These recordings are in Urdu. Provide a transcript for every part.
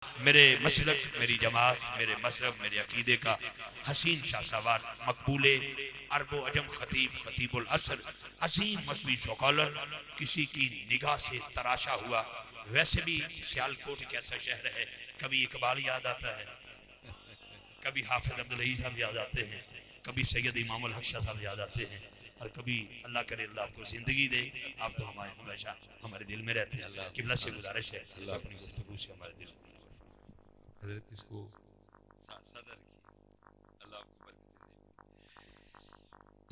میرے مسلک، میری جماعت، میرے مذہب، میرے عقیدے کا حسین شاہ سوار، مقبول عرب و عجم خطیب، خطیب العصر، عظیم مذہبی سکالر، کسی کی نگاہ سے تراشا ہوا۔ ویسے بھی سیالکوٹ ایک ایسا شہر ہے، کبھی اقبال یاد آتا ہے، کبھی حافظ عبدالعزیز صاحب یاد آتے ہیں، کبھی سید امام الحق شاہ صاحب یاد آتے ہیں، اور کبھی اللہ کرے اللہ آپ کو زندگی دے، آپ تو ہمارے ہمیشہ ہمارے دل میں رہتے اللہ ہیں۔ آپ کی قبلہ سے شان سے، گزارش ہے اللہ کہ آپ اپنی کی گفتگو سے ہمارے دل کو منور فرمائے۔ حضرت اس کو سادہ رکھیے، اللہ آپ کو برکت دے۔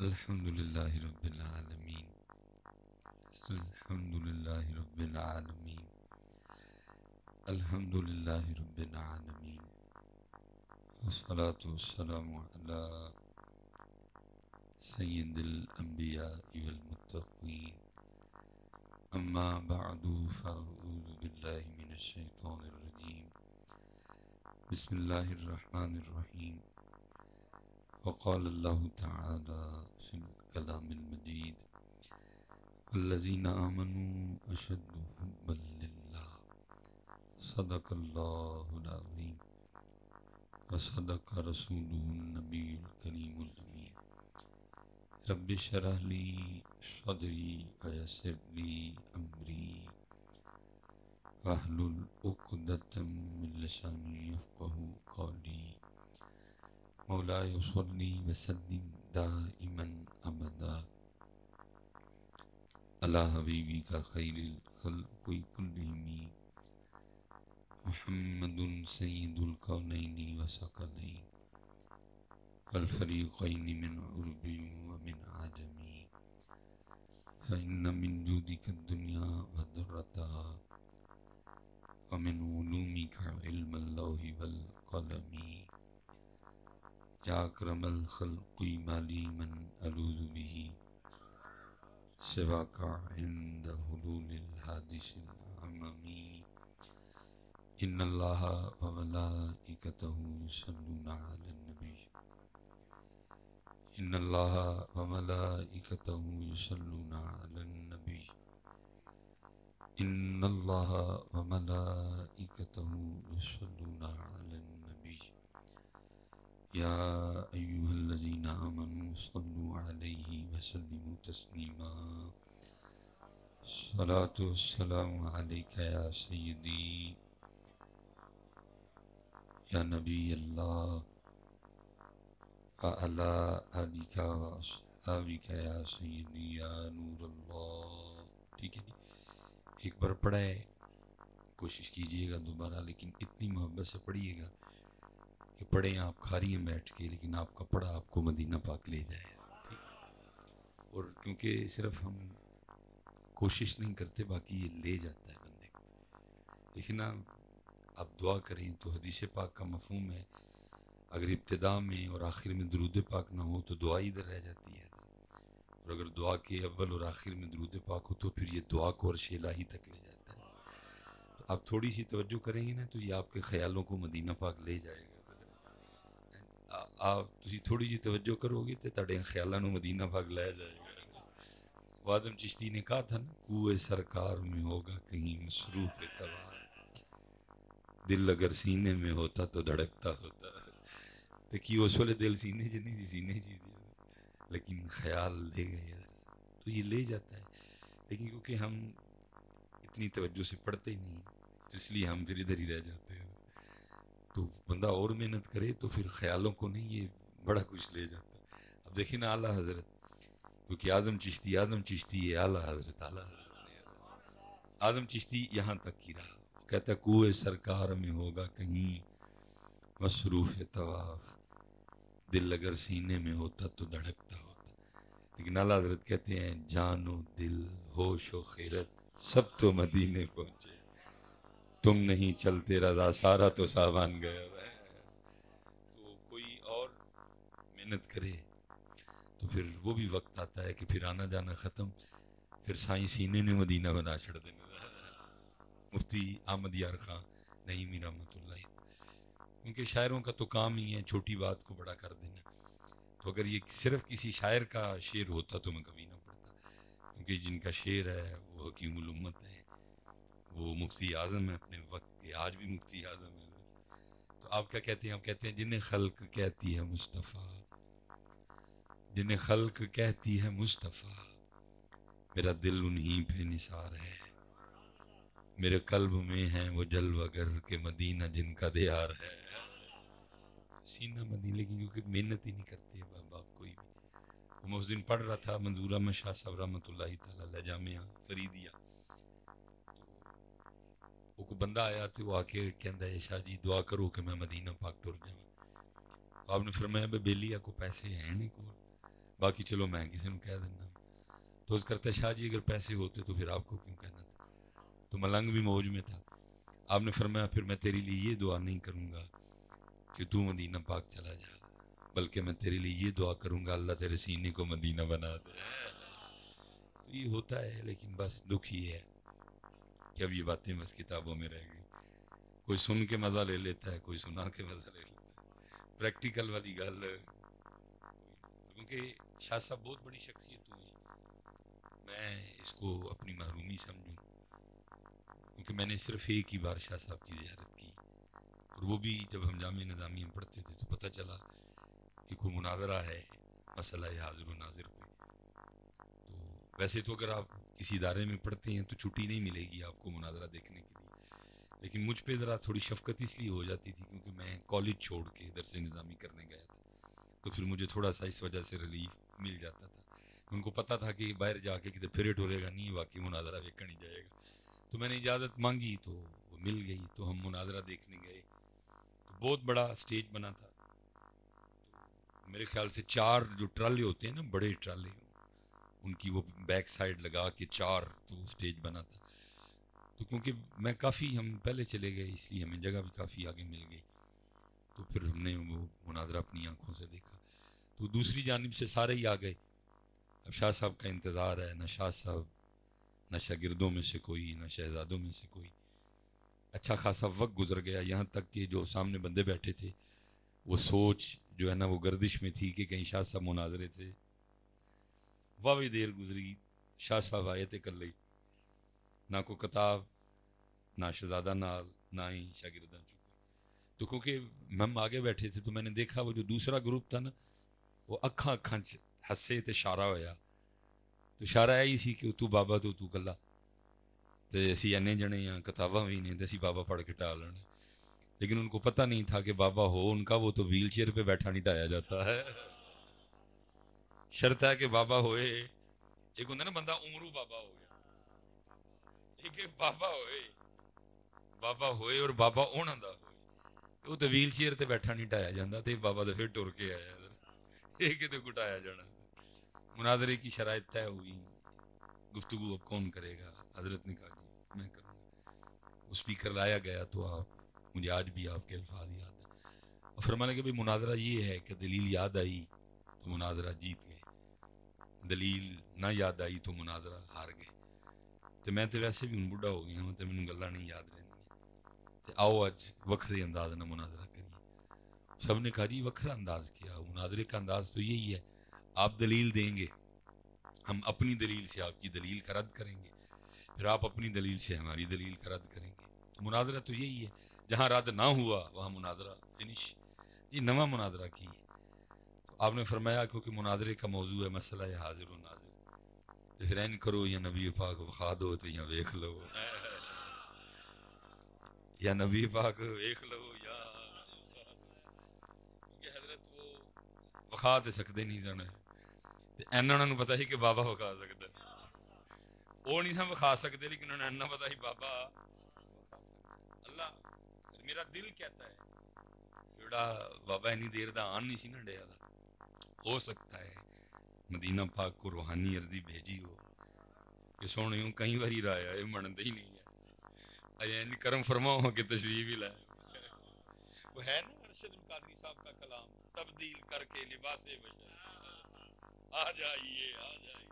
الحمد للہ رب العالمین، الحمد للہ رب العالمین، الحمد للہ رب العالمین، والصلاة والسلام علی سید الانبیاء والمتقین، اما بعد فاعوذ باللہ من الشیطان الرجیم، بسم اللہ الرحمن الرحیم، وقال اللہ تعالی فی الکلام المجید، والذین آمنوا اشد حبا للہ، صدق اللہ العظیم، وصدق رسولہ النبی الکریم الامین۔ رب اشرح لی صدری ویسر لی امری، واحلل عقدۃ من لسانی یفقہوا قولی۔ مولاي صلی وسلم دائما ابدا علی حبیبک خیر الخلق کلہم، محمد سید الکونین وثقلین، والفریقین من عرب ومن عجم، فإن من جودک الدنیا وذرتها، ومن علومک علم اللوح والقلم، یا اکرم الخلق ما لی من الوذ به سواک عند حلول الحادث العمم، ان اللہ وملائکتہ یصلون علی النبی، ان اللہ وملائکتہ یصلون علی النبی، ان اللہ وملائکتہ یصلون علی النبی، یا ایہا الذین آمنوا صلوا علیہ وسلموا تسلیما، صلاۃ والسلام علیک یا سیدی یا نبی اللہ، وعلی آلک واصحابک یا سیدی یا نور اللہ۔ ٹھیک ہے جی، ایک بار پڑھا ہے، کوشش کیجئے گا دوبارہ، لیکن اتنی محبت سے پڑھیے گا کہ پڑھیں آپ کھاری ہیں بیٹھ کے، لیکن آپ کا پڑھا آپ کو مدینہ پاک لے جائے گا۔ ٹھیک ہے؟ اور کیونکہ صرف ہم کوشش نہیں کرتے، باقی یہ لے جاتا ہے بندے کو۔ لیکن آپ دعا کریں تو حدیث پاک کا مفہوم ہے، اگر ابتدا میں اور آخر میں درود پاک نہ ہو تو دعا ہی ادھر رہ جاتی ہے، اور اگر دعا کے اول اور آخر میں درود پاک ہو تو پھر یہ دعا کو عرش الہی تک لے جاتا ہے۔ تو آپ تھوڑی سی توجہ کریں گے نا تو یہ آپ کے خیالوں کو مدینہ پاک لے جائے گا۔ آپ تسی تھوڑی جی توجہ کرو گے تو تہاڈے خیالوں کو مدینہ پاک لے جائے گا۔ وادم چشتی نے کہا تھا نا، کوئے سرکار میں ہوگا کہیں مصروف طواف، دل اگر سینے میں ہوتا تو دھڑکتا ہوتا۔ دیکھیے اس والے دل سینے چ نہیں تھی، سینے چ تھی، لیکن خیال لے گئے ادھر سے، تو یہ لے جاتا ہے۔ لیکن کیونکہ ہم اتنی توجہ سے پڑھتے ہی نہیں، تو اس لیے ہم پھر ادھر ہی رہ جاتے ہیں۔ تو بندہ اور محنت کرے تو پھر خیالوں کو نہیں، یہ بڑا کچھ لے جاتا ہے۔ اب دیکھیں نا اعلیٰ حضرت، کیونکہ آدم چشتی ہے، اعلیٰ حضرت، اعلیٰ حضرت، آدم چشتی یہاں تک ہی رہا۔ وہ کہتا ہے کوئے سرکار میں ہوگا کہیں مصروف طواف، دل اگر سینے میں ہوتا تو دھڑکتا ہوتا۔ لیکن اعلیٰ حضرت کہتے ہیں جان و دل، ہوش و خیرت سب تو مدینے پہنچے، تم نہیں چلتے رضا سارا تو سامان گیا ہے۔ تو کوئی اور محنت کرے تو پھر وہ بھی وقت آتا ہے کہ پھر آنا جانا ختم، پھر سائیں سینے نے مدینہ بنا چھڑ دینا۔ مفتی احمد یار خان نعیمی رحمۃ اللہ، کیونکہ شاعروں کا تو کام ہی ہے چھوٹی بات کو بڑا کر دینا۔ تو اگر یہ صرف کسی شاعر کا شعر ہوتا تو میں کبھی نہ پڑھتا، کیونکہ جن کا شعر ہے وہ حکیم الامت ہے، وہ مفتی اعظم ہیں اپنے وقت کے، کہ آج بھی مفتی اعظم ہے. تو آپ کیا کہتے ہیں؟ آپ کہتے ہیں جنہیں خلق کہتی ہے مصطفیٰ، جنہیں خلق کہتی ہے مصطفیٰ، میرا دل انہی پہ نثار ہے. میرے قلب میں ہیں وہ جلوہ گر کے مدینہ جن کا دیار ہے. سینہ مدینہ کی، کیونکہ محنت ہی نہیں کرتے باپ باپ کوئی بھی. میں اس دن پڑھ رہا تھا منظور احمد شاہ صاحب رحمۃ اللہ تعالی علیہ جامعہ فریدیہ، وہ کو بندہ آیا تو وہ آ کے کہندا ہے شاہ جی دعا کرو کہ میں مدینہ پاک ٹر جاؤں. آپ نے فرمایا بے بیلیا کو پیسے ہیں نہیں کو، باقی چلو میں کسی نے کہہ دینا. تو اس کرتا شاہ جی اگر پیسے ہوتے تو پھر آپ کو کیوں کہنا تھا. تو ملنگ بھی موج میں تھا. آپ نے فرمایا پھر میں تیرے لیے یہ دعا نہیں کروں گا کہ تو مدینہ پاک چلا جا، بلکہ میں تیرے لیے یہ دعا کروں گا اللہ تیرے سینے کو مدینہ بنا دے. تو یہ ہوتا ہے، لیکن بس دکھ یہ ہے کہ اب یہ باتیں بس کتابوں میں رہ گئی. کوئی سن کے مزہ لے لیتا ہے، کوئی سنا کے مزہ لے لیتا ہے. پریکٹیکل والی گل، کیونکہ شاہ صاحب بہت بڑی شخصیت ہوئی، میں اس کو اپنی محرومی سمجھوں، کیونکہ میں نے صرف ایک ہی بار شاہ صاحب کی زیارت کی، اور وہ بھی جب ہم جامعہ نظامیہ میں پڑھتے تھے تو پتہ چلا کہ کوئی مناظرہ ہے مسئلہ حاضر و ناظر پہ. تو ویسے تو اگر آپ کسی ادارے میں پڑھتے ہیں تو چھٹی نہیں ملے گی آپ کو مناظرہ دیکھنے کے لیے، لیکن مجھ پہ ذرا تھوڑی شفقت اس لیے ہو جاتی تھی کیونکہ میں کالج چھوڑ کے درس نظامی کرنے گیا تھا، تو پھر مجھے تھوڑا سا اس وجہ سے ریلیف مل جاتا تھا. ان کو پتہ تھا کہ باہر جا کے کدھر پھرے ٹورے گا نہیں، واقعی مناظرہ ویکن ہی جائے گا. تو میں نے اجازت مانگی تو وہ مل گئی، تو ہم مناظرہ دیکھنے گئے. تو بہت بڑا اسٹیج بنا تھا، میرے خیال سے 4 جو ٹرالے ہوتے ہیں نا بڑے ٹرالے، ان کی وہ بیک سائڈ لگا کے 4 تو اسٹیج بنا تھا. تو کیونکہ میں کافی ہم پہلے چلے گئے اس لیے ہمیں جگہ بھی کافی آگے مل گئی، تو پھر ہم نے وہ مناظرہ اپنی آنکھوں سے دیکھا. تو دوسری جانب سے سارے ہی آ گئے. اب شاہ صاحب کا انتظار ہے، نہ شاہ صاحب، نہ شاگردوں میں سے کوئی، نہ شہزادوں میں سے کوئی. اچھا خاصا وقت گزر گیا، یہاں تک کہ جو سامنے بندے بیٹھے تھے وہ سوچ جو ہے نا وہ گردش میں تھی کہ کہیں شاہ صاحب مناظرے سے. واوی دیر گزری، شاہ صاحب آئے تھے کر لئی، نہ کو کتاب، نہ شہزادہ نال، نہ ہی شاگردان چکے. تو کیونکہ ہم آگے بیٹھے تھے تو میں نے دیکھا وہ جو دوسرا گروپ تھا نا وہ اکھاں اکھاں ہسے تے اشارہ ہویا. تو اشارہ یہی سی کہ تو بابا تو کلا تے اسی اینے جنے ہاں، کتاباں بھی نہیں تے اسی بابا پڑھ کے ٹال لینے. لیکن ان کو پتہ نہیں تھا کہ بابا ہو ان کا وہ تو ویل چیئر پہ بیٹھا نہیں ٹایا جاتا ہے. شرط ہے کہ بابا ہوئے، ایک ہوتا نا بندہ عمرو بابا ہو گیا، ایک بابا ہوئے اور بابا ہونا دا ہوئے. وہ تو ویل چیئر تے بیٹھا نہیں ٹایا جاتا، تے بابا تو پھر ٹر کے آیا ایک تے کٹایا جانا. مناظرے کی شرائط طے ہوئی، گفتگو اب کون کرے گا. حضرت نے کہا جی میں کروں گا. اسپیکر لایا گیا تو آپ، مجھے آج بھی آپ کے الفاظ یاد ہیں. اور فرمانے کہ بھئی مناظرہ یہ ہے کہ دلیل یاد آئی تو مناظرہ جیت گئے، دلیل نہ یاد آئی تو مناظرہ ہار گئے. تو میں تو ویسے بھی ہوں بڑھا ہو گیا ہوں تو مینوں گلاں نہیں یاد رہندیاں. تے آؤ اج وکھرے انداز نہ مناظرہ کریے. سب نے کہا جی وکھرا انداز کیا؟ مناظرے کا انداز تو یہی ہے، آپ دلیل دیں گے، ہم اپنی دلیل سے آپ کی دلیل کا رد کریں گے، پھر آپ اپنی دلیل سے ہماری دلیل کا رد کریں گے. تو مناظرہ تو یہی ہے، جہاں رد نہ ہوا وہاں مناظرہ فنش. یہ نواں مناظرہ کی. تو آپ نے فرمایا کیونکہ مناظرے کا موضوع ہے مسئلہ ہے حاضر و ناظر، تو پھر این کرو یا نبی پاک وخا دو تو یا ویکھ لو، یا نبی پاک ویکھ لو یا کہ حضرت وہ وخا تے سکتے نہیں سن، اینا انہوں نے پتا ہی کہ بابا وخا سکتا ہے. وہ نہیں سن وخا سکتے لیکن انہوں نے اینا پتا ہی بابا اللہ. میرا دل کہتا ہے جڑا بابا اینی دیر دا آن نہیں سی نہ ڈیا دا، ہو سکتا ہے مدینہ پاک کو روحانی عرضی بھیجی ہو کہ سونے ہوں کئی باری رایا ہے منتے ہی نہیں ہے، این کرم فرماؤ کہ تشریف ہی لائے. وہ ہے نا ارشد القادری صاحب کا کلام، تبدیل کر کے لباس بشر آ جائیے آ جائیے.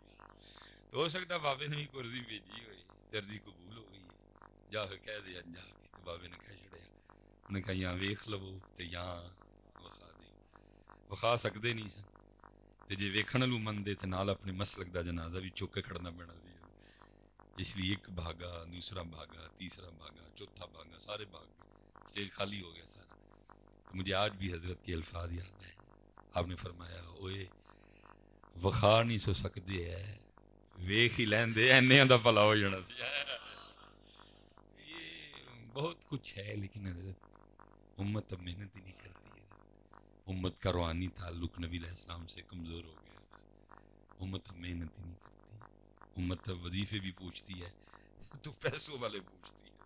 تو ہو سکتا بابے نے بھی عرضی بھیجی ہوئی، عرضی قبول ہو گئی ہے، جا کے کہہ دیا جا کے. تو بابے نے کہہ چھڑیا، انہوں نے کہا یہاں ویکھ لو تے یہاں وخا دے. وخا سکتے نہیں سن تے جے ویکھن لو من دے تے نال اپنے مسلک دا جنازہ بھی چک کے کھڑنا پینا سی. اس لیے ایک بھاگا، دوسرا بھاگا، تیسرا بھاگا، چوتھا بھاگا، سارے بھاگ گئے، اسٹیج خالی ہو گیا سارا. تو مجھے آج بھی حضرت کے الفاظ یاد ہیں. آپ نے فرمایا اوئے وخا نہیں سو سکتے ہے ویخ ہی لیندے اینیاں دا بھلا ہو جانا سی. یہ بہت کچھ ہے لیکن حضرت امت اب محنت ہی نہیں کرتی ہے. امت کا روحانی تعلق نبی علیہ السلام سے کمزور ہو گیا ہے. امت اب محنت ہی نہیں کرتی. امت اب وظیفے بھی پوچھتی ہے تو پیسوں والے پوچھتی ہے.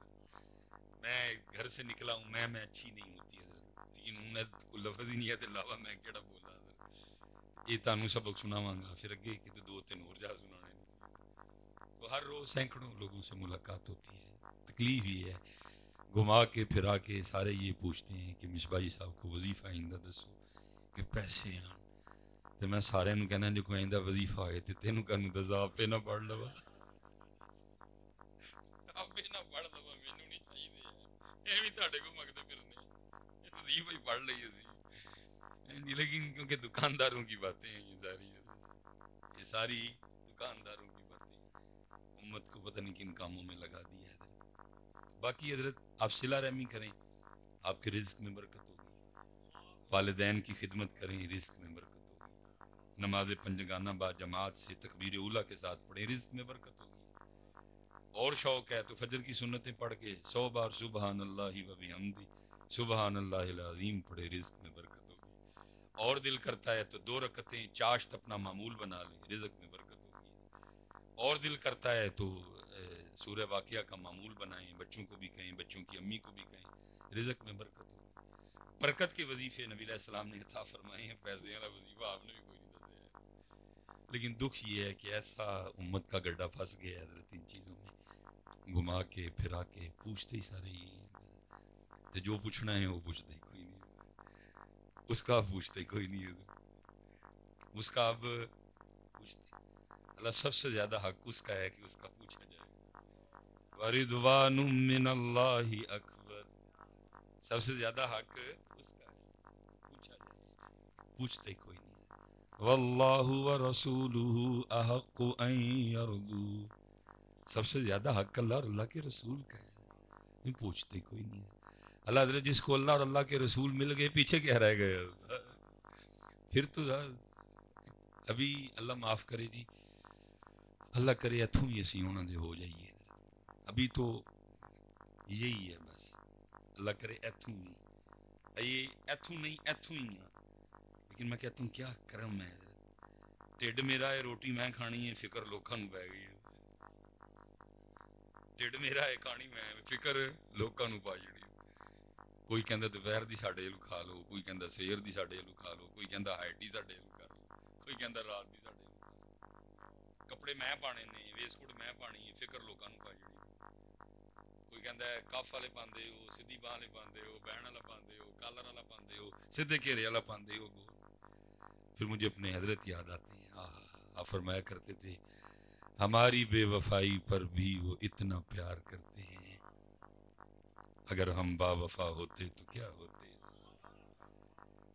میں گھر سے نکلا ہوں، میں اچھی نہیں ہوتی حضرت، لیکن انہیں کو لفظ ہی نہیں ہے تو علاوہ میں کیڑا بولا حضرت. یہ تانوں سبق سناواں گا، پھر اگے کہ دو تین اور جا سنانے نے. تو ہر روز سینکڑوں لوگوں سے ملاقات ہوتی ہے. تکلیف یہ ہے گھما کے پھرا کے سارے یہ پوچھتے ہیں کہ مصباحی صاحب کو وظیفہ آئندہ دسو کہ پیسے آن. تو میں سارے نو کہنا جو کوئی آئندہ وظیفہ ہوئے تو تینوں کرنو دسا آپے نہ پڑھ لوا، آپے نہ پڑھ لوا، مینوں نہیں چاہیے ایویں تہاڈے کو منگدے پھرنے وظیفہ ہی پڑھ لئیے سی. لیکن کیونکہ دکانداروں کی باتیں ہیں یہ ساری دکانداروں کی باتیں امت کو پتہ نہیں کن کاموں میں لگا دیا ہے. باقی حضرت آپ صلہ رحمی کریں، آپ کے رزق میں برکت ہوگی. والدین کی خدمت کریں، رزق میں برکت ہوگی. نماز پنجگانہ با جماعت سے تکبیر اولیٰ کے ساتھ پڑھیں، رزق میں برکت ہوگی. اور شوق ہے تو فجر کی سنتیں پڑھ کے 100 بار سبحان اللہ و بحمدہ سبحان اللہ العظیم پڑھے، رزق میں برکت ہوگی. اور دل کرتا ہے تو 2 رکعتیں چاشت اپنا معمول بنا لیں، رزق میں برکت ہوگی. اور دل کرتا ہے تو سورہ واقعہ کا معمول بنائیں، بچوں کو بھی کہیں، بچوں کی امی کو بھی کہیں، رزق میں برکت ہوگی. برکت کے وظیفے نبی علیہ السلام نے عطا فرمائے ہیں، پیسے والا وظیفہ آپ نے بھی کوئی نہیں دسیا ہے. لیکن دکھ یہ ہے کہ ایسا امت کا گڈھا پھنس گیا ہے حضرت ان چیزوں میں، گھما کے پھرا کے پوچھتے ہی سارے ہی ہیں. تو جو پوچھنا ہے وہ پوچھتے ہی کوئی نہیں، اس کا پوچھتے ہی کوئی نہیں ہے. اس کا اب پوچھتے اللہ سب سے زیادہ حق اس کا ہے کہ اس کا پوچھا جائے. وَرِضْوَانٌ مِّنَ اللَّهِ اکبر، سب سے زیادہ حق اس کا ہے، پوچھا جائے، پوچھتے ہی کوئی نہیں. وَاللَّهُ وَرَسُولُهُ أَحَقُّ أَن يَرْضُوا، سب سے زیادہ حق اللہ اور اللہ کے رسول کا ہے، پوچھتے کوئی نہیں. اللہ حضرت جس کو اللہ اور اللہ کے رسول مل گئے پیچھے کیا رہ گئے. پھر تو ابھی اللہ معاف کرے جی، اللہ کرے اتھوں ہی اسی ہونا دے ہو جائیے. ابھی تو یہی ہے بس، اللہ کرے ایتھوں ہی، یہ ایتھوں نہیں ایتھوں ہی ہیں. لیکن میں کہتا ہوں کیا کرم ہے، ٹھڈ میرا ہے روٹی میں کھانی ہے، فکر لوکاں نوں پی گئی ہے. ٹھڈ میرا ہے کھانی میں، فکر لوکاں نوں پا جڑی. کوئی کہندا دوپہر دی ساڈے لو کھا لو، کوئی کہندا سیر دی ساڈے لو کھا لو، کوئی کہندا ہائٹی ساڈے لو کر لو، کوئی کہندا رات دی ساڈے لو کھا لو. کپڑے میں پانے نے، ویسکوٹ میں پانی ہے، فکر لوکاں نوں پا جڑی. کوئی کہندا ہے کف والے پاندے ہو، سیدھی باہ والے پاندے ہو، بہن والا پاندے ہو، کالر والا پاندے ہو، سیدھے گھیرے والا پاندے ہو. پھر مجھے اپنے حضرت یاد آتے ہیں. آپ فرمایا کرتے تھے ہماری بے وفائی پر بھی وہ اتنا پیار کرتے ہیں، اگر ہم با وفا ہوتے تو کیا ہوتے.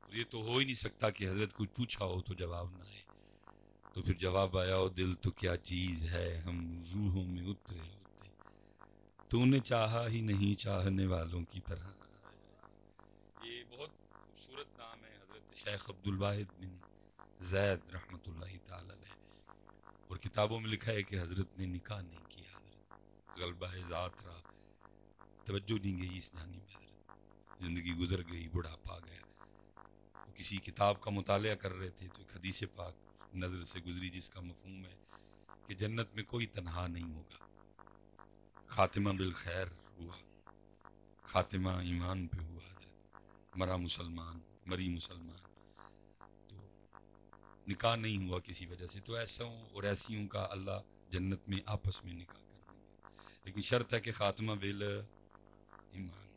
اور یہ تو ہو ہی نہیں سکتا کہ حضرت کچھ پوچھا ہو تو جواب نہ آئے. تو پھر جواب آیا ہو دل تو کیا چیز ہے ہم روحوں میں اترے ہوتے، تو نے چاہا ہی نہیں چاہنے والوں کی طرح. یہ بہت خوبصورت نام ہے حضرت شیخ عبدالواحد بن زید رحمۃ اللہ تعالی علیہ. اور کتابوں میں لکھا ہے کہ حضرت نے نکاح نہیں کیا. حضرت غلبہ ذات رہا، توجہ نہیں گئی اس جانب. حضرت زندگی گزر گئی، بڑھاپا آ گیا. وہ کسی کتاب کا مطالعہ کر رہے تھے تو ایک حدیث پاک نظر سے گزری جس کا مفہوم ہے کہ جنت میں کوئی تنہا نہیں ہوگا. خاتمہ بالخیر ہوا، خاتمہ ایمان پہ ہوا. حضرت مرا مسلمان، مری مسلمان. تو نکاح نہیں ہوا کسی وجہ سے، تو ایسوں اور ایسیوں کا اللہ جنت میں آپس میں نکاح کر دیں گے، لیکن شرط ہے کہ خاتمہ بال ایمان.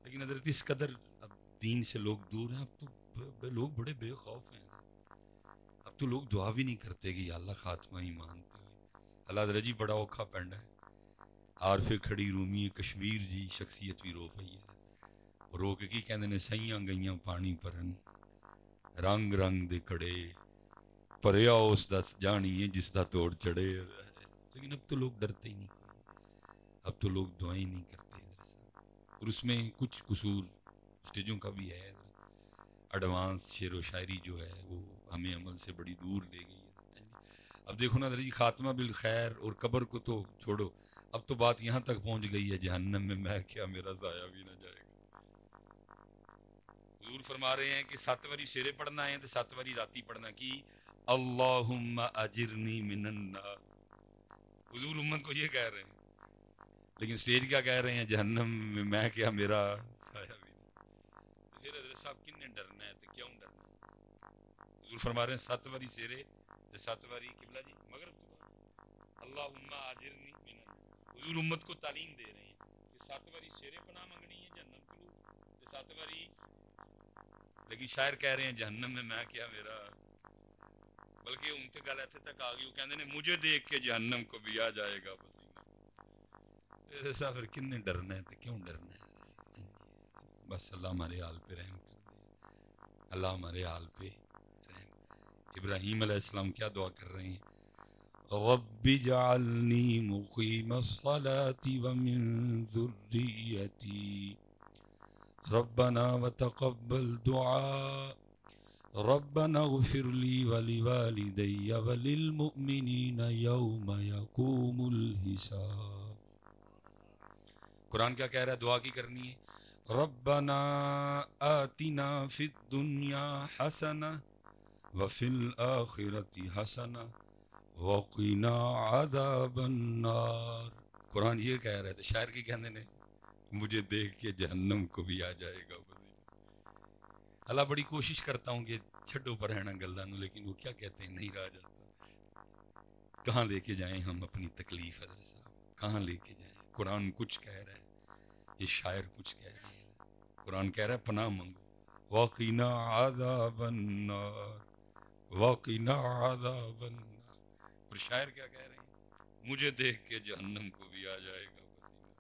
لیکن حضرت اس قدر اب دین سے لوگ دور ہیں، اب تو لوگ بڑے بے خوف ہیں. اب تو لوگ دعا بھی نہیں کرتے کہ یا اللہ خاتمہ ایمان پہ. اللہ حضرت جی بڑا اوکھا پینڈ ہے. عارف کھڑی رومی کشمیر جی شخصیت بھی رو پئی ہے. رو کے کی کہندے نے سائیاں گئیاں پانی پرن، رنگ رنگ دے کڑے پریا اس دا جانی ہے جس دا توڑ چڑھے. لیکن اب تو لوگ ڈرتے ہی نہیں، اب تو لوگ دعائیں نہیں کرتے حضرت، اور اس میں کچھ قصور اسٹیجوں کا بھی ہے. ایڈوانس شعر و شاعری جو ہے وہ ہمیں عمل سے بڑی دور لے گئی ہے. اب دیکھو نا جی، خاتمہ بالخیر اور قبر کو تو چھوڑو، اب تو بات یہاں تک پہنچ گئی ہے جہنم میں میں کیا میرا ضائع بھی نہ جائے گا. حضور فرما رہے ہیں کہ 7 باری شعریں پڑھنا ہے تو 7 باری راتی پڑھنا کی اللہم اجرنی من النار. حضور امت کو یہ کہہ رہے ہیں، لیکن سٹیج کیا کہہ رہے ہیں، جہنم میں میں کیا میرا سایہ بھی نہیں. تو پھر حضرت صاحب کن ڈرنا ہے تو کیوں ڈرنا ہے؟ حضور فرما رہے ہیں 7 باری شعریں تو 7 باری قبلہ جی مغرب تو اللہم اجرنی من النار. حضور امت کو تعلیم دے رہے ہیں کہ 7 باری شعریں پناہ منگنی ہے جہنم کو، تو 7 باری. لیکن شاعر کہہ رہے ہیں جہنم میں میں کیا میرا، بلکہ ان سے گل ایتھے تک آ گئی، وہ کہتے ہیں مجھے دیکھ کے جہنم کو بھی آ جائے گا پسینہ. ایسا پھر کن نے ڈرنا ہے تو کیوں ڈرنا ہے؟ بس اللہ ہمارے حال پہ رحم کر دے، اللہ ہمارے حال پہ رحم. ابراہیم علیہ السلام کیا دعا کر رہے ہیں، رب اجعلنی مقیم الصلاة ومن ذریتی ربنا وتقبل دعاء ربنا اغفر لي ولوالدي وللمؤمنين يوم يقوم الحساب. قرآن کیا کہہ رہا ہے، دعا کی کرنی ہے، ربنا آتنا فی الدنیا حسنہ وفی الآخرة حسنہ وقنا عذاب النار. قرآن یہ کہہ رہا ہے تو شاعر کی کہنے نے مجھے دیکھ کے جہنم کو بھی آ جائے گا. اللہ بڑی کوشش کرتا ہوں کہ چھڈو پر رہنا گلہ نو، لیکن وہ کیا کہتے ہیں نہیں رہا جاتا. کہاں لے کے جائیں ہم اپنی تکلیف حضرت صاحب، کہاں لے کے جائیں. قرآن کچھ کہہ رہا ہے، یہ شاعر کچھ کہہ رہا ہے. قرآن کہہ رہا ہے پناہ منگو، وَقِنَا عَذَابَ النَّارِ وَقِنَا عَذَابَ النَّارِ. اور شاعر کیا کہہ رہے ہیں، مجھے دیکھ کے جہنم کو بھی آ جائے گا پسینہ.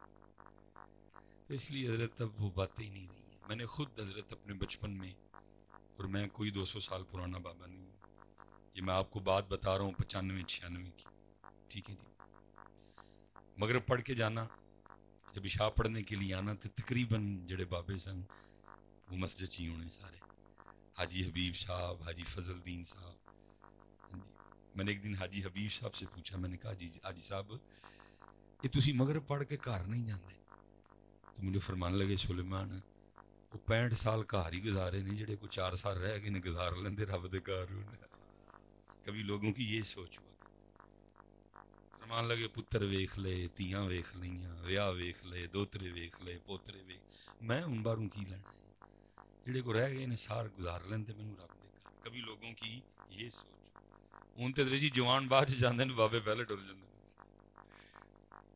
اس لیے حضرت اب وہ باتیں ہی نہیں رہی ہیں. میں نے خود حضرت اپنے بچپن میں، اور میں کوئی 200 سال پرانا بابا نہیں ہوں، یہ میں آپ کو بات بتا رہا ہوں 95-96 کی، ٹھیک ہے جی. مغرب پڑھ کے جانا، جب عشاء پڑھنے کے لیے آنا تو تقریباً جڑے بابے سن وہ مسجد چی ہونے سارے، حاجی حبیب صاحب، حاجی فضل الدین صاحب. میں نے ایک دن حاجی حبیب صاحب سے پوچھا، میں نے کہا جی حاجی صاحب یہ تسی مغرب پڑھ کے گھر نہیں جاندے؟ تو مجھے فرمان لگے سلیمان وہ 65 سال گھر ہی گزارے نہیں، جڑے کو 4 سال رہ گئے نے گزار لیندے رب دے گھر. کبھی لوگوں کی یہ سوچ ہوا، فرمان لگے پتر ویکھ لے، تیاں ویکھ لیاں، ویاہ ویکھ لے، دوترے ویکھ لے، پوترے ویکھ، میں ان باروں کی لینا ہے، جڑے کو رہ گئے نے سار گزار لیندے مینوں رب دے گھر. کبھی لوگوں کی یہ سوچ. ہوں تے جی جوان بعد جاندے نے، بابے پہلے ٹر جاندے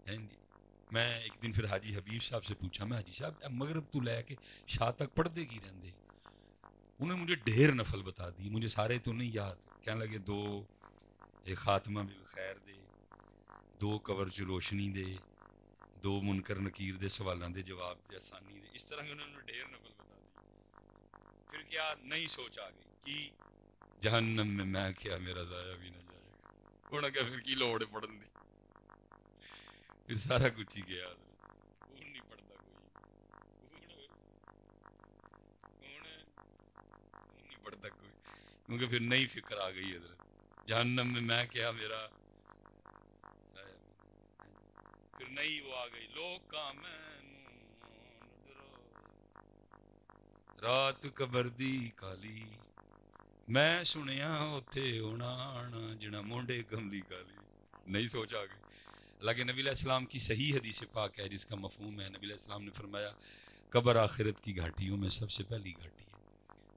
ہیں جی. میں ایک دن پھر حاجی حبیب صاحب سے پوچھا، میں حاجی صاحب مغرب تو لے کے شاہ تک پڑھتے کی رہندے؟ انہوں نے مجھے ڈھیر نفل بتا دی، مجھے سارے تو نہیں یاد. کہنے لگے 2 ایک خاتمہ بالخیر دے، 2 قبر چ روشنی دے، 2 منکر نکیر دے سوالاں دے جواب دے آسانی دے. اس طرح انہوں نے ڈھیر نفل بتا دی. پھر کیا نئی سوچ آ گئی کہ جہنم میں کیا میرا ضائع بھی نہ جائے گا. انہوں نے کہا پھر کی لوڑ ہے پڑھن دی، پھر سارا کچھ ہی گیا. نہیں پڑھتا کوئی، نہیں پڑھتا کوئی، کیونکہ پھر نئی فکر آ گئی حضرت، جہنم میں کیا میرا. پھر نئی وہ آ گئی، لوکاں مینوں رات قبر دی کالی، میں سنیا اوتھے ہونا آنا جنا مونڈے کملی کالی. نئی سوچ آ گئی. حالانکہ نبی علیہ السلام کی صحیح حدیث پاک ہے جس کا مفہوم ہے، نبی علیہ السلام نے فرمایا قبر آخرت کی گھاٹیوں میں سب سے پہلی گھاٹی ہے.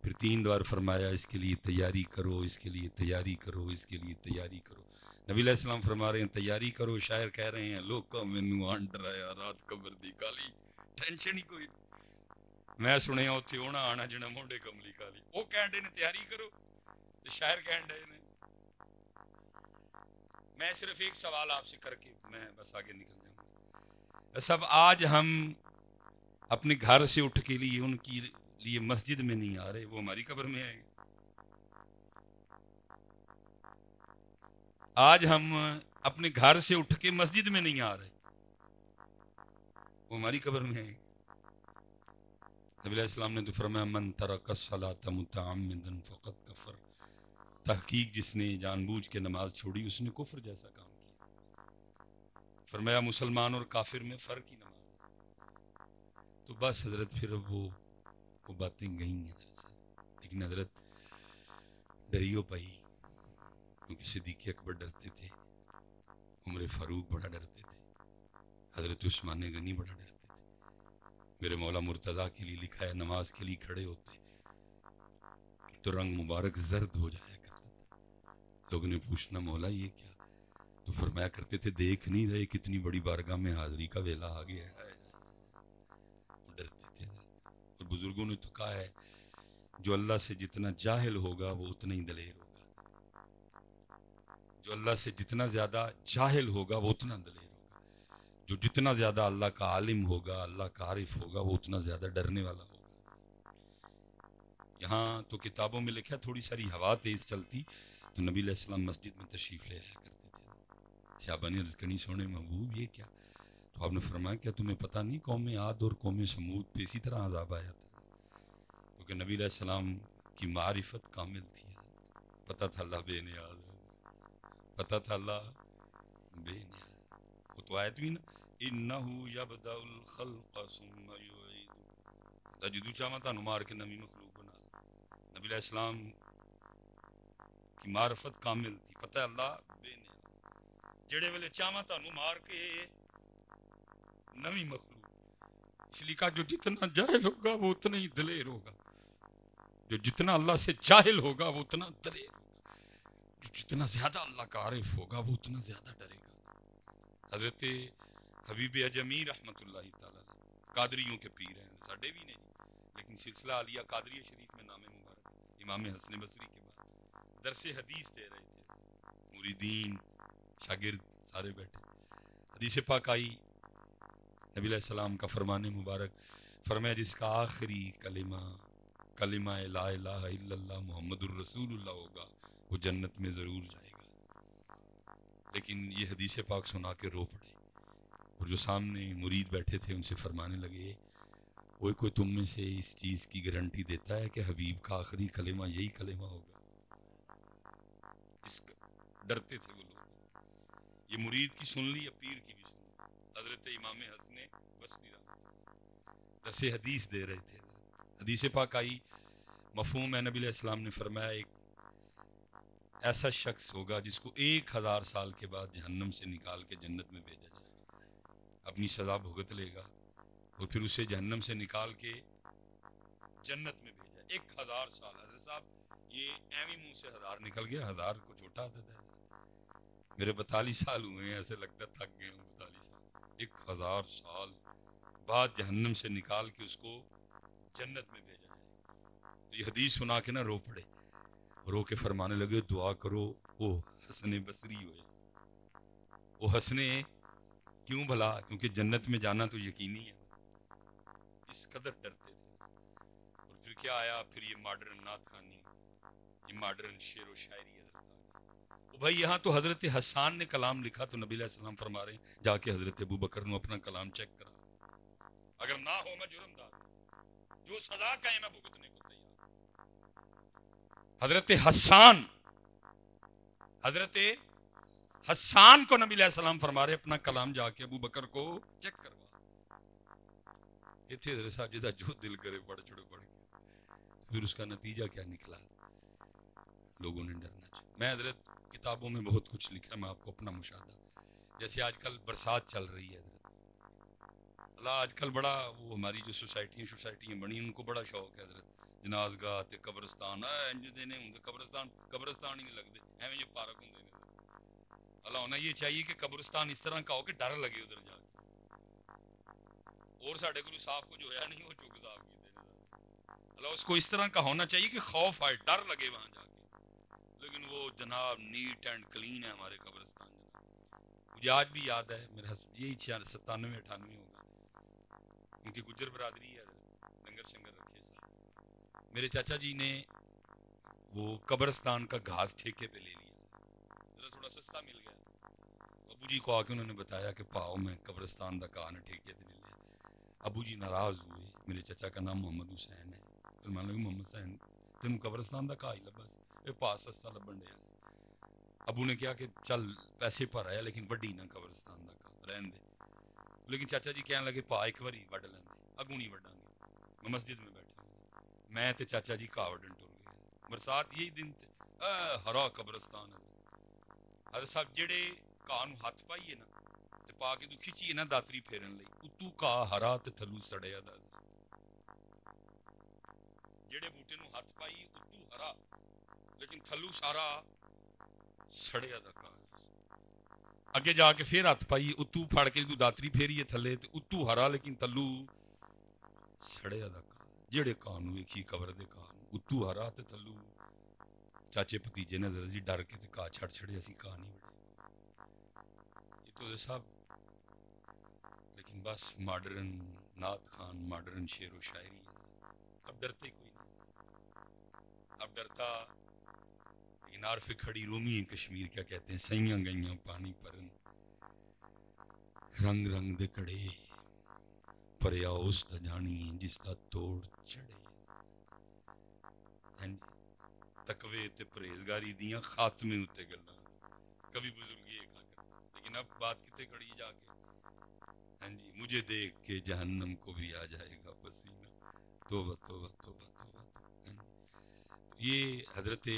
پھر 3 بار فرمایا اس کے لیے تیاری کرو، اس کے لیے تیاری کرو، اس کے لیے تیاری کرو. نبی علیہ السلام فرما رہے ہیں تیاری کرو، شاعر کہہ رہے ہیں لوکاں مینوں آن ڈرایا رات قبر دی کالی، ٹینشن ہی کوئی نہیں. میں سنیا اوتھے ہونا آنا جنا مونڈے کملی کالی. وہ کہن دے نے تیاری کرو، شاعر کہن دے نے. میں صرف ایک سوال آپ سے کر کے میں بس آگے نکل جاؤں گا. سب آج ہم اپنے گھر سے اٹھ کے لیے ان کی لیے مسجد میں نہیں آ رہے، وہ ہماری قبر میں آئے. آج ہم اپنے گھر سے اٹھ کے مسجد میں نہیں آ رہے، وہ ہماری قبر میں ہیں۔ نبی علیہ السلام نے تو فرمایا من ترک الصلاۃ متعمدا فقد کفر، تحقیق جس نے جان بوجھ کے نماز چھوڑی اس نے کفر جیسا کام کیا۔ فرمایا مسلمان اور کافر میں فرق ہی نماز ہے۔ تو بس حضرت پھر اب وہ باتیں گئیں حضرت سے، لیکن حضرت ڈریو پائی، کیونکہ صدیق اکبر ڈرتے تھے، عمر فاروق بڑا ڈرتے تھے، حضرت عثمان غنی بڑا ڈرتے تھے۔ میرے مولا مرتضیٰ کے لیے لکھا ہے نماز کے لیے کھڑے ہوتے تو رنگ مبارک زرد ہو جایا کرتا تھا، لوگوں نے پوچھنا مولا یہ کیا، تو فرمایا کرتے تھے دیکھ نہیں رہے کتنی بڑی بارگاہ میں حاضری کا ویلا آ گیا ہے۔ وہ ڈرتے تھے حضرت، اور بزرگوں نے تو کہا ہے جو اللہ سے جتنا جاہل ہوگا وہ اتنا ہی دلیر ہوگا، جو اللہ سے جتنا زیادہ جاہل ہوگا وہ اتنا دلیر ہوگا، جو جتنا زیادہ اللہ کا عالم ہوگا، اللہ کا عارف ہوگا، وہ اتنا زیادہ ڈرنے والا ہوگا۔ یہاں تو کتابوں میں لکھا تھوڑی ساری ہوا تیز چلتی تو نبی علیہ السلام مسجد میں تشریف لے آیا کرتے تھے۔ صحابہ نے عرض کرنی سونے محبوب یہ کیا، تو آپ نے فرمایا کیا تمہیں پتہ نہیں قوم عاد اور قوم سمود پہ اسی طرح عذاب آیا تھا، کیونکہ نبی علیہ السلام کی معرفت کامل تھی، پتہ تھا اللہ بے نیاز ہے، پتہ تھا اللہ بے نیاز۔ وہ تو آیت بھی نا انہو یبدأ الخلق ثم یعید، جدو چاہاں تانوں مار کے نمی مخلوق بنا دے۔ نبی علیہ السلام کی معرفت کامل تھی، پتہ ہے اللہ بے نیاز، جڑے ویلے چاہاں تانوں مار کے نمی مخلوق، اس لیے کہا جو جتنا جاہل ہوگا وہ اتنا ہی دلیر ہوگا، جو جتنا اللہ سے جاہل ہوگا وہ اتنا دلیر ہوگا، جو جتنا زیادہ اللہ کا عارف ہوگا وہ اتنا زیادہ ڈرے گا۔ حضرت حبیب اجمی رحمۃ اللہ تعالی قادریوں کے پیر ہیں، ساڈے بھی نہیں، لیکن سلسلہ عالیہ قادریہ شریف میں نام مبارک امام حسن بصری کے بعد درس حدیث دے رہے تھے، مریدین شاگرد سارے بیٹھے، حدیث پاک آئی، نبی علیہ السلام کا فرمان مبارک فرمایا جس کا آخری کلمہ لا الہ الا اللہ محمد الرسول اللہ ہوگا وہ جنت میں ضرور جائے گا۔ لیکن یہ حدیث پاک سنا کے رو پڑے، اور جو سامنے مرید بیٹھے تھے ان سے فرمانے لگے کوئی تم میں سے اس چیز کی گارنٹی دیتا ہے کہ حبیب کا آخری کلمہ یہی کلمہ ہوگا؟ ڈرتے تھے وہ لوگ۔ یہ مرید کی سن لی یا پیر کی بھی سن لی؟ حضرت امام حسن بصری درس حدیث دے رہے تھے، حدیث پاک آئی، مفہوم ہے نبی علیہ السلام نے فرمایا ایک ایسا شخص ہوگا جس کو 1000 سال کے بعد جہنم سے نکال کے جنت میں بھیجا جائے گا، اپنی سزا بھگت لے گا اور پھر اسے جہنم سے نکال کے جنت میں بھیجا۔ 1000 سال، حضرت صاحب یہ ایویں منہ سے 1000 نکل گیا، 1000 کو چھوٹا عدد ہے، میرے 42 سال ہوئے ہیں، ایسے لگتا تھک گئے ہوں 42 سال، 1000 سال بعد جہنم سے نکال کے اس کو جنت میں بھیجا جائے۔ تو یہ حدیث سنا کے نہ رو پڑے، رو کے فرمانے لگے دعا کرو وہ حسن بصری ہوئے، وہ ہنسنے کیوں بھلا، کیونکہ جنت میں جانا تو یقینی ہے، اس قدر ڈرتے تھے۔ اور پھر کیا آیا، پھر یہ ماڈرن نعت خوانی، یہ ماڈرن شعر و شاعری حضرت آ گئی۔ بھائی یہاں تو حضرت حسان نے کلام لکھا تو نبی علیہ السلام فرما رہے ہیں جا کے حضرت ابو بکر نے اپنا کلام چیک کرا، اگر نہ ہو میں جرم دار، جو سزا کہیں میں بھگتنے کو تیار۔ حضرت حسان کو نبی علیہ السلام فرما رہے اپنا کلام جا کے ابو بکر کو چیک کروا۔ یہ تھے حضرت صاحب جیسا جو دل کرے پڑھ چھوڑے پڑھ کے، پھر اس کا نتیجہ کیا نکلا، لوگوں نے ڈرنا چاہیے۔ میں حضرت کتابوں میں بہت کچھ لکھا، میں آپ کو اپنا مشاہدہ، جیسے آج کل برسات چل رہی ہے حضرت، اللہ آج کل بڑا وہ ہماری جو سوسائٹیاں بنی ان کو بڑا شوق ہے حضرت، جناز گاہ تے قبرستان انج دینے ہوں قبرستان ہی نہیں لگتے ایویں جو پارک ہوں۔ اللہ ہونا یہ چاہیے کہ قبرستان اس طرح کا ہو کہ ڈر لگے ادھر جا کے، اور ساڈے گرو صاحب کو جو ہے نہیں وہ چک صاحب کی دے، اللہ اس کو اس طرح کا ہونا چاہیے کہ خوف آئے، ڈر لگے وہاں جا کے، لیکن وہ جناب نیٹ اینڈ کلین ہے ہمارے قبرستان جناب۔ مجھے آج بھی یاد ہے میرا یہی 97-98 ہوگا، کیونکہ گجر برادری ہے، لنگر شنگر رکھے صاحب، میرے چاچا جی نے وہ قبرستان کا گھاس ٹھیکے پہ لے لیا، تھوڑا سستا مل گیا، ابو جی کو آ کے انہوں نے بتایا کہ پاؤ میں قبرستان دا کہا نہ ٹھیکے دے لے لیا. ابو جی ناراض ہوئے. میرے چچا کا نام محمد حسین ہے. پھر مان لگا محمد حسین تینوں قبرستان دا کہا ہی لبا سی پاس سستا لبن ڈیا. ابو نے کیا کہ چل پیسے پر آیا لیکن وڈی نہ قبرستان دا کہا رہن دے. لیکن چاچا جی کہنے لگے پا ایک باری وڈ لیں اگوں نہیں وڈاں گے. میں مسجد میں بیٹھا میں تے چاچا جی کہا وڈن ٹر گئے. برسات یہی دن تھے ہرا قبرستان حضرت صاحب جڑے کہا نو ہاتھ پائیے نا تے پا کے تو کھچیے نا داتری پھیرن لئی اتو کہا ہرا تے تھلو سڑیا دا. جڑے بوٹے نو ہاتھ پائیے اتو ہرا لیکن تھلو سارا سڑیا دا کہا. اگے جا کے پھر ہاتھ پائیے اتو پھڑ کے تو داتری پھیریے تھلے تے اتو ہرا لیکن تھلو سڑیا دا کہا. جڑے کہا نو ایک ہی قبر دے کہا نو اتو ہرا تے تھلو چاچے پتیجے نے ذرا جی ڈر کے تے کہا چھڑ چھڑے اسی کہا نہیں بڑے. یہ تو صاحب لیکن بس ماڈرن نعت خان ماڈرن شعر و شاعری ہے. اب ڈرتے کوئی نہیں. اب ڈرتا لیکن عارف کھڑی رومی ہیں کشمیر کیا کہتے ہیں سیاں گئیاں پانی پرن رنگ رنگ دے کڑے پریا اس دا جانی جس دا توڑ چڑے. تقوی تے پرہیزگاری دیاں خاتمے اتے گلاں کبھی بزرگی ایک کرتے. لیکن اب بات کتے کھڑی جا کے مجھے دیکھ کے جہنم کو بھی آ جائے گا پسینہ. توبہ توبہ توبہ توبہ. یہ حضرت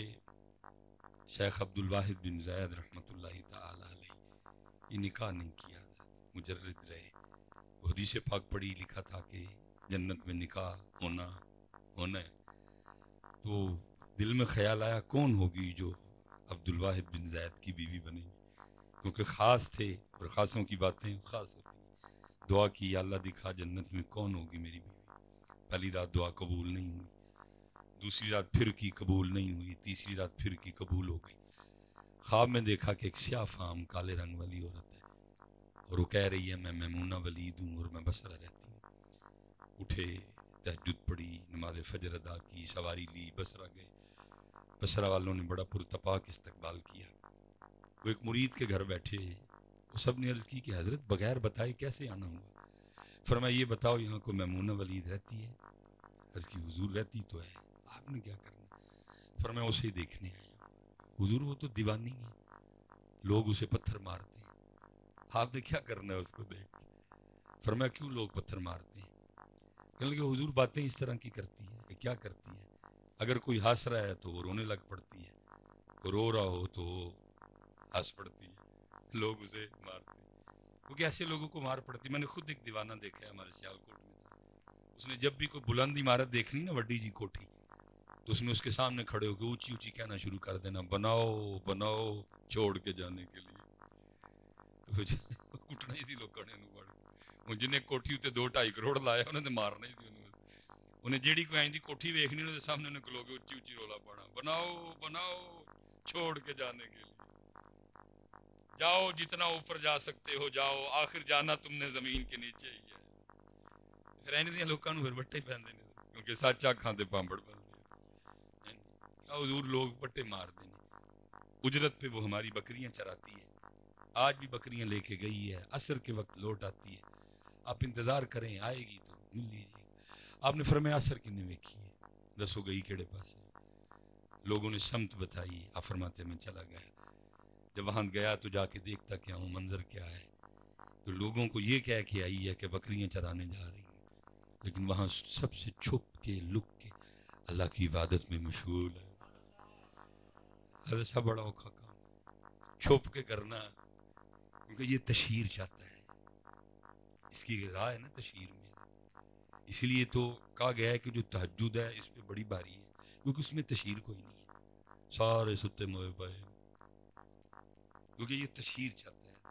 شیخ عبد الواحد بن زید رحمۃ اللہ تعالی علیہ یہ نکاح نہیں کیا مجرد رہے. حدیث پاک پڑھی لکھا تھا کہ جنت میں نکاح ہونا ہے. تو دل میں خیال آیا کون ہوگی جو عبد الواحد بن زید کی بیوی بنے گی کیونکہ خاص تھے اور خاصوں کی باتیں خاص ہوتی. دعا کی یا اللہ دکھا جنت میں کون ہوگی میری بیوی. پہلی رات دعا قبول نہیں ہوئی. دوسری رات پھر کی قبول نہیں ہوئی. تیسری رات پھر کی قبول ہو گئی. خواب میں دیکھا کہ ایک سیاہ فام کالے رنگ والی عورت ہے اور وہ کہہ رہی ہے میں میمونہ ولید ہوں اور میں بصرہ رہتی ہوں. اٹھے تہجد پڑھی نماز فجر ادا کی سواری لی بصرہ گئے. بصرہ والوں نے بڑا پرتپاک استقبال کیا. وہ ایک مرید کے گھر بیٹھے وہ سب نے عرض کی کہ حضرت بغیر بتائے کیسے آنا ہوا. فرمایا یہ بتاؤ یہاں کو میمونہ ولید رہتی ہے. عرض کی حضور رہتی تو ہے آپ نے کیا کرنا. فرمایا اسے دیکھنے آیا. حضور وہ تو دیوانی ہے لوگ اسے پتھر مارتے ہیں آپ نے کیا کرنا ہے اس کو دیکھ کے. فرمایا کیوں لوگ پتھر مارتے ہیں. کہنے لگے حضور باتیں اس طرح کی کرتی ہے. کیا کرتی ہے. اگر کوئی ہنس رہا ہے تو وہ رونے لگ پڑتی ہے. وہ رو رہا ہو تو وہ ہنس پڑتی ہے. لوگ اسے مارتے ہیں کیونکہ ایسے لوگوں کو مار پڑتی. میں نے خود ایک دیوانہ دیکھا ہے ہمارے سیالکوٹ میں تھا. اس نے جب بھی کوئی بلند عمارت دیکھنی نا وڈی جی کوٹھی تو اس نے اس کے سامنے کھڑے ہو کے اونچی اونچی کہنا شروع کر دینا بناؤ بناؤ چھوڑ کے جانے کے لیے. تو کٹنا ہی سی لوگوں نے پڑ جنہیں کوٹھی اتنے 2-2.5 کروڑ لایا انہوں نے مارنا ہی سی انہیں جیڑی کوئی آئیں دی کوٹھی ویکھنی انہوں نے سامنے انہیں کلو کے اونچی اونچی رولا پانا بناؤ بناؤ چھوڑ کے جانے کے لیے. جاؤ جتنا اوپر جا سکتے ہو جاؤ آخر جانا تم نے زمین کے نیچے ہی ہے. پھر اینی دیاں لوکاں نوں پھر بٹے پیندے نے کیونکہ سچ آکھاں تے پامبڑ پلدے. حضور لوگ بٹے مار دے نے. اجرت پہ وہ ہماری بکریاں چراتی ہے. آج بھی بکریاں لے کے گئی ہے. عصر کے وقت لوٹ آتی ہے. آپ انتظار کریں آئے گی تو مل لیجیے. آپ نے فرمایا عصر کی نے ویکھی ہے دسو گئی کیڑے پاس. لوگوں نے سمت بتائی. آپ فرماتے میں چلا گیا. جب وہاں گیا تو جا کے دیکھتا کیا ہوں منظر کیا ہے. تو لوگوں کو یہ کہہ کے آئی ہے کہ بکریاں چرانے جا رہی ہیں لیکن وہاں سب سے چھپ کے لک کے اللہ کی عبادت میں مشغول ہے. حضرت صاحب بڑا اوکھا کام چھپ کے کرنا کیونکہ یہ تشہیر چاہتا ہے. اس کی غذا ہے نا تشہیر میں. اس لیے تو کہا گیا ہے کہ جو تہجد ہے اس پہ بڑی باری ہے کیونکہ اس میں تشہیر کوئی نہیں ہے. سارے ستے موئے پائے کیونکہ یہ تشہیر چاہتا ہے.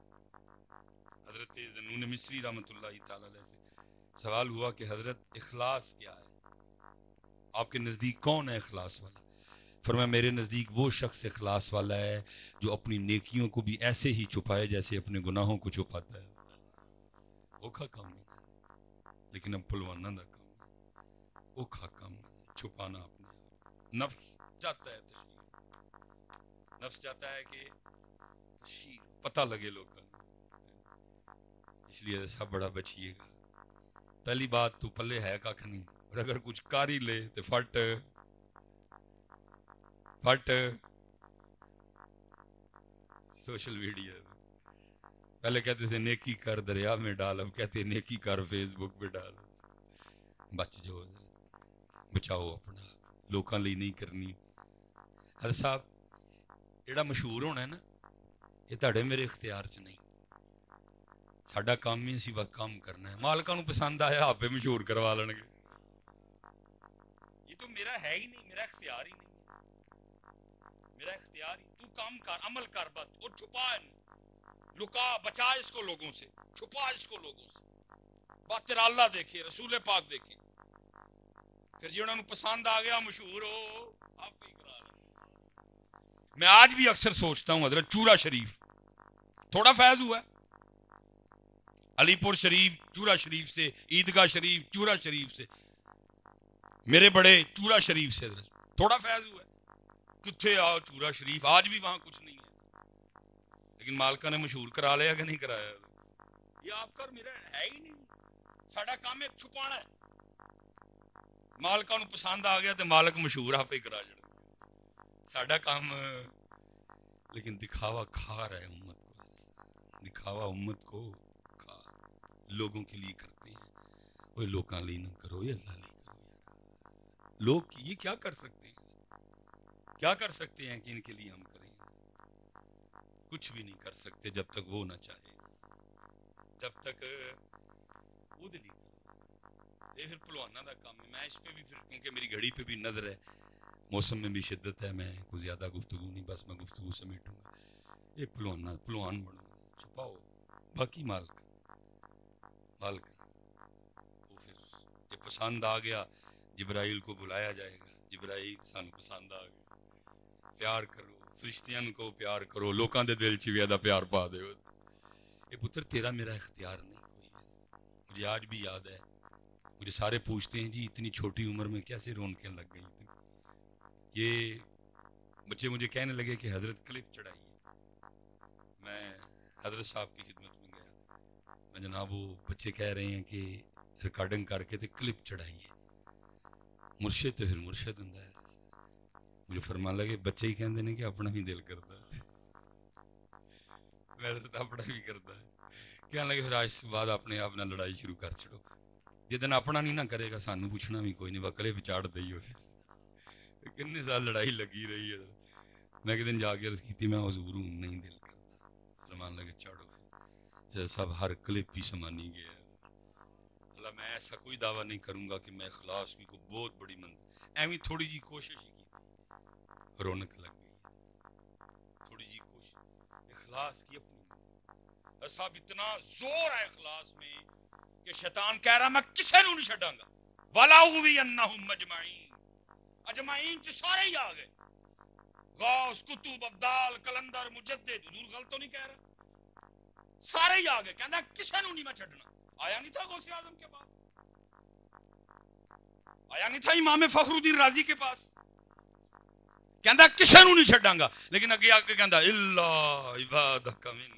حضرت ذنون مصری رحمۃ اللہ تعالی علیہ سے سوال ہوا کہ حضرت اخلاص کیا ہے. آپ کے نزدیک کون ہے اخلاص والا. فرمایا میرے نزدیک وہ شخص اخلاص والا ہے جو اپنی نیکیوں کو بھی ایسے ہی چھپائے جیسے اپنے گناہوں کو چھپاتا ہے. اوکھا کام نہیں لیکن اب پلوانہ دا کام ہے. اوکھا کام چھپانا اپنے نفس چاہتا ہے تشہیر. نفس چاہتا ہے کہ تشہیر پتہ لگے لوگوں کو. اس لیے سب بڑا بچیے گا. پہلی بات تو پلے ہے کھ نہیں, اور اگر کچھ کر ہی لے تو فٹ سوشل میڈیا. پہلے کہتے تھے نیکی کر دریا میں ڈال, اب کہتے ہیں نیکی کر فیس بک پہ ڈال. بچ جو بچاؤ اپنا, لوکاں لئی نہیں کرنی. ہر صاحب جڑا مشہور ہونا ہے نا, یہ تہاڈے میرے اختیار چ نہیں. ساڈا کام ہی اسی وقت کام کرنا ہے. مالکاں نوں پسند آیا آپ مشہور کروا لیں گے. یہ تو میرا ہے ہی نہیں, میرا اختیار ہی نہیں. میرا اختیار ہی, تو کام کر, عمل کر بس, اور چھپا لکا بچا اس کو لوگوں سے, چھپا اس کو لوگوں سے. بات تیرا اللہ دیکھے, رسول پاک دیکھے. پھر جی انہوں نے پسند آ گیا, مشہور ہو, آپ ہی کرا لیں. میں آج بھی اکثر سوچتا ہوں حضرت چورا شریف تھوڑا فیض ہوا ہے, علی پور شریف چورا شریف سے, عیدگاہ شریف چورا شریف سے, میرے بڑے چورا شریف سے حضرت تھوڑا فیض ہوا ہے. کتھے آؤ چورا شریف, آج بھی وہاں کچھ نہیں ہے, لیکن مالکہ نے مشہور کرا لیا کہ نہیں کرایا. یہ آپ کا میرا ہے ہی نہیں. ساڈا کام ہے چھپانا ہے. مالکاں نوں پسند آ گیا تو مالک مشہور آپ ہی کرا جڑ. ساڈا کام لیکن دکھاوا کھا رہا ہے امت کو, دکھاوا امت کو کھا, لوگوں کے لیے کرتے ہیں. وہ لوکاں لئی نہ کرو, یہ اللہ لئی کرو. یار لوگ یہ کیا کر سکتے ہیں, کیا کر سکتے ہیں کہ ان کے لیے ہم کریں؟ کچھ بھی نہیں کر سکتے جب تک وہ نہ چاہے, جب تک وہ دلی کرو. یہ پھر پلوانا دا کام ہے. میں اس پہ بھی پھر, کیونکہ میری گھڑی پہ بھی نظر ہے, موسم میں بھی شدت ہے, میں کوئی زیادہ گفتگو نہیں, بس میں گفتگو سمیٹوں گا. یہ پلوان بنو, چھپاؤ, باقی مالک وہ پھر یہ پسند آ گیا, جبرائیل کو بلایا جائے گا, جبرائیل سانو پسند آ گیا, پیار کرو, فرشتیاں کو پیار کرو, لوکاں دے دل چ وی دا پیار پا دے. یہ پتر تیرا میرا اختیار نہیں کوئی ہے. مجھے آج بھی یاد ہے, مجھے سارے پوچھتے ہیں جی اتنی چھوٹی عمر میں کیسے رونقیں لگ گئی تھی. یہ بچے مجھے کہنے لگے کہ حضرت کلپ چڑھائیے. میں حضرت صاحب کی خدمت میں گیا, میں جناب وہ بچے کہہ رہے ہیں کہ ریکارڈنگ کر کے تے کلپ چڑھائیے. مرشد تو پھر مرشد ہوں ہے. مجھے فرمان لگے بچے ہی کہندے نے کہ اپنا بھی دل کرتا ہے, میں حضرت اپنا بھی کرتا ہے. کہنے لگے پھر آج سے بعد اپنے آپ نہ لڑائی شروع کر چھڑو. جدن اپنا نہیں نہ کرے گا سانو پوچھنا بھی کوئی نہیں, وکلے بچاڑ دئیو. پھر کتنے سال لڑائی لگی رہی ہے. میں ایک دن جا کے عرض کی میں حضور ہوں, نہیں دل کرتا. فرمان لگے چاڑو. پھر سب ہر کلپ ہی سمانی گیا. اللہ میں ایسا کوئی دعویٰ نہیں کروں گا کہ میں اخلاص کی کو بہت بڑی منزل, ایویں تھوڑی جی کوشش ہی کی, رونق لگ گئی. تھوڑی جی کوشش, اخلاص کی اپنی. صاحب اتنا زور ہے اخلاص میں کہ شیطان کہہ رہا میں کسے نوں نہیں چھڈاں گا. وَلَأُغْوِيَنَّهُمْ اجمعین چ سارے ہی آ گئے. غوث, کتب, ابدال, کلندر, مجدد, حضور غلط تو نہیں کہہ رہا, سارے ہی آ گئے. کہندا کسے نوں نہیں میں چھڈنا. آیا نہیں تھا غوث اعظم کے پاس, آیا نہیں تھا امام فخر الدین رازی کے پاس, کہندا کسے نوں نہیں چھڈاں گا. لیکن اگے آ کے کہندا الا عبادک منہم.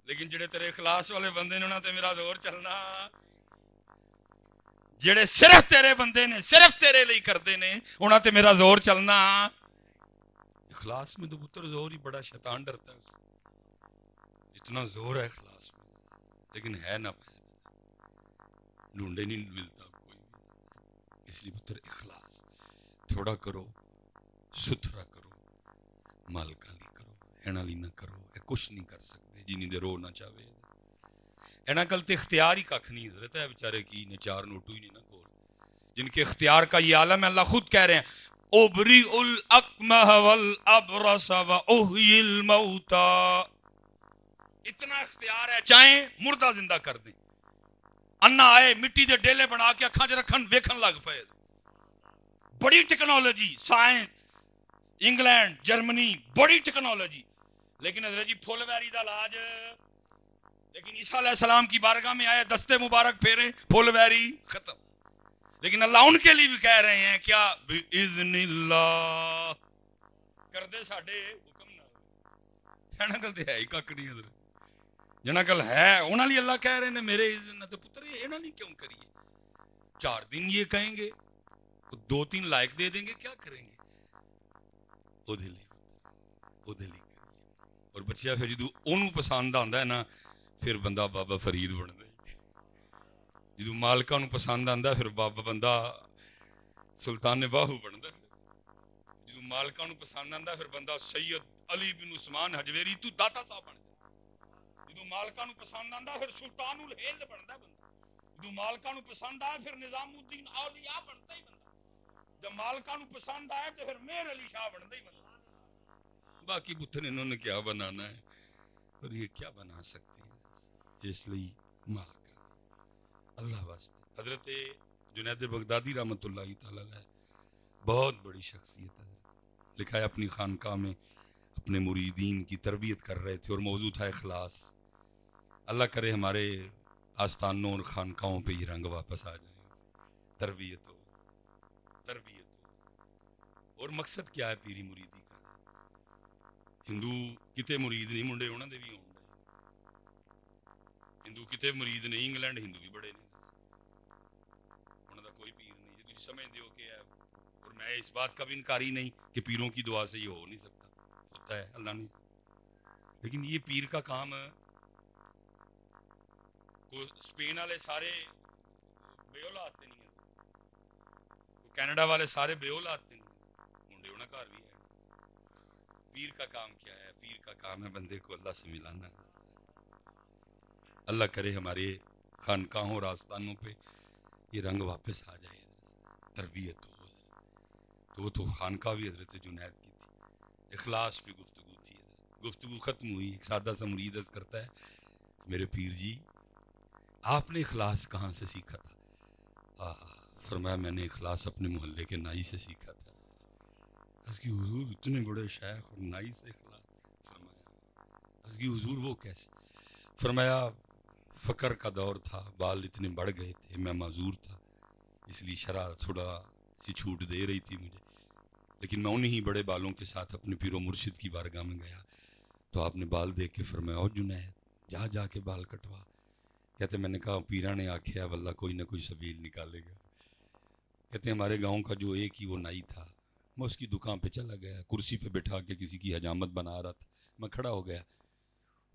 لیکن جڑے تیرے اخلاص والے بندے نے انہاں تے میرا زور چلنا. جڑے صرف تیرے بندے نے, صرف تیرے لئی کردے نے, انہاں تے میرا زور چلنا. اخلاص میں تو پتر زور ہی بڑا, شیطان ڈرتا ہے اس سے. اتنا زور ہے اخلاص میں, لیکن ہے نہ پہ ڈھونڈے نہیں ملتا کوئی. اس لیے پتر اخلاص تھوڑا کرو, ستھرا کرو, مالکاں لی کرو, ہینا لی نہ کرو. اے کچھ نہیں کر سکتے جنہیں دے رو نہ چاہے. اینا کل تے اختیار ہی ککھ نہیں حضرت ہے بیچارے کی نے, چار نوٹو ہی نہیں نہ کول, جن کے اختیار کا یہ عالم ہے. اللہ خود کہہ رہے ہیں ابری الاکمہ والابرس واحیی الموتى. اتنا اختیار ہے, چاہیں مردہ زندہ کر دیں. انا آئے مٹی دے ڈیلے بنا کے اکھاں چ رکھن, ویکھن لگ پئے. بڑی ٹیکنالوجی, سائنس, انگلینڈ, جرمنی, بڑی ٹیکنالوجی. لیکن حضرت جی پھول ویری دا علاج, لیکن عیسیٰ علیہ السلام کی بارگاہ میں آئے, دستے مبارک پھیرے, پھول ویری ختم. لیکن اللہ ان کے لیے بھی کہہ رہے ہیں کیا بِإِذْنِ اللَّهِ کر دے ساڈے حکم نہ. کہنا کرتے ہے ہی کک نہیں حضرت. جنا کل ہے انہاں لی اللہ کہہ رہے نے میرے عزت تو پتر انہاں لی کیوں کریے 4 دن یہ کہیں گے 2-3 لائک دے دیں گے کیا کریں گے او دلی اور بچیا پھر جدو انہوں پسند آندا ہے نا پھر بندہ بابا فرید بندا ہے جدو مالکاں نوں پسند آندا پھر بابا بندہ سلطان باہو بندا ہے جدو مالکاں نوں پسند آندا پھر بندہ سید علی بن عثمان حجویری تو داتا صاحب بن جائے جدو مالکاں نوں پسند آندا پھر سلطان الہند بندا بندہ جدو مالکاں نوں پسند آیا پھر نظام الدین اولیاء بنتا ہی بندہ جب مالکاں نوں پسند آیا تو پھر میر علی شاہ بندا ہی بندہ باقی پتر انہوں نے کیا بنانا ہے اور یہ کیا بنا سکتے ہیں اس لیے مالکا اللہ واسطے حضرت جنید بغدادی رحمۃ اللہ تعالی علیہ بہت بڑی شخصیت ہے لکھا ہے اپنی خانقاہ میں اپنے مریدین کی تربیت کر رہے تھے اور موضوع تھا اخلاص اللہ کرے ہمارے آستانوں اور خانقاہوں پہ یہ رنگ واپس آ جائے تربیت ہو اور مقصد کیا ہے پیری مریدی کا ہندو کتے مرید نہیں منڈے انہوں نے بھی ہوں ہندو کتے مرید نہیں انگلینڈ ہندو بھی بڑے نہیں انہوں کا کوئی پیر نہیں جی تھی سمجھتے ہو کہ ہے اور میں اس بات کا بھی انکاری نہیں کہ پیروں کی دعا سے یہ ہو نہیں سکتا ہوتا ہے اللہ نے لیکن یہ پیر کا کام کو اسپین والے سارے بے اولاد تے نہیں ہیں کینیڈا والے سارے بے اولاد تے نہیں منڈے انہاں گھر بھی ہے پیر کا کام کیا ہے پیر کا کام ہے بندے کو اللہ سے ملانا اللہ کرے ہمارے خانقاہوں اور آستانوں پہ یہ رنگ واپس آ جائے تربیت ہو تو وہ تو خانقاہ بھی حضرت جنید کی تھی اخلاص پہ گفتگو تھی گفتگو ختم ہوئی ایک سادہ سا مرید عرض کرتا ہے میرے پیر جی آپ نے اخلاص کہاں سے سیکھا تھا فرمایا میں نے اخلاص اپنے محلے کے نائی سے سیکھا تھا اس کی حضور اتنے بڑے شیخ اور نائی سے اخلاص فرمایا اس کی حضور وہ کیسے فرمایا فقر کا دور تھا بال اتنے بڑھ گئے تھے میں معذور تھا اس لیے شرع تھوڑا سی چھوٹ دے رہی تھی مجھے لیکن میں انہی بڑے بالوں کے ساتھ اپنے پیر و مرشد کی بارگاہ میں گیا تو آپ نے بال دیکھ کے فرمایا او جنید جا کے بال کٹوا کہتے میں نے کہا پیرا نے آکھیا واللہ کوئی نہ کوئی سبیل نکالے گا کہتے ہمارے گاؤں کا جو ایک ہی وہ نائی تھا میں اس کی دکان پہ چلا گیا کرسی پہ بٹھا کے کسی کی حجامت بنا رہا تھا میں کھڑا ہو گیا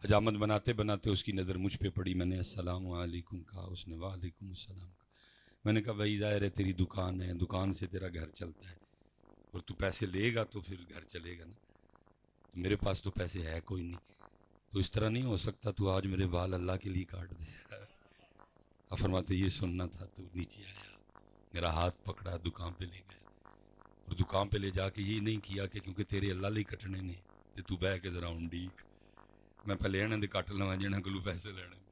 حجامت بناتے بناتے اس کی نظر مجھ پہ پڑی میں نے السلام علیکم کہا اس نے وعلیکم السلام کہا میں نے کہا بھائی ظاہر ہے تیری دکان ہے دکان سے تیرا گھر چلتا ہے اور تو پیسے لے گا تو پھر گھر چلے گا نا تو میرے پاس تو پیسے ہے کوئی نہیں تو اس طرح نہیں ہو سکتا تو آج میرے بال اللہ کے لیے کاٹ دے فرماتے یہ سننا تھا تو نیچے آیا میرا ہاتھ پکڑا دکان پہ لے گیا اور دکان پہ لے جا کے یہ نہیں کیا کہ کیونکہ تیرے اللہ لئی کٹنے نے تے تو بہ کے ذرا انڈیک میں پہلے انہوں دے کٹ لواں جنہاں کولوں پیسے لینے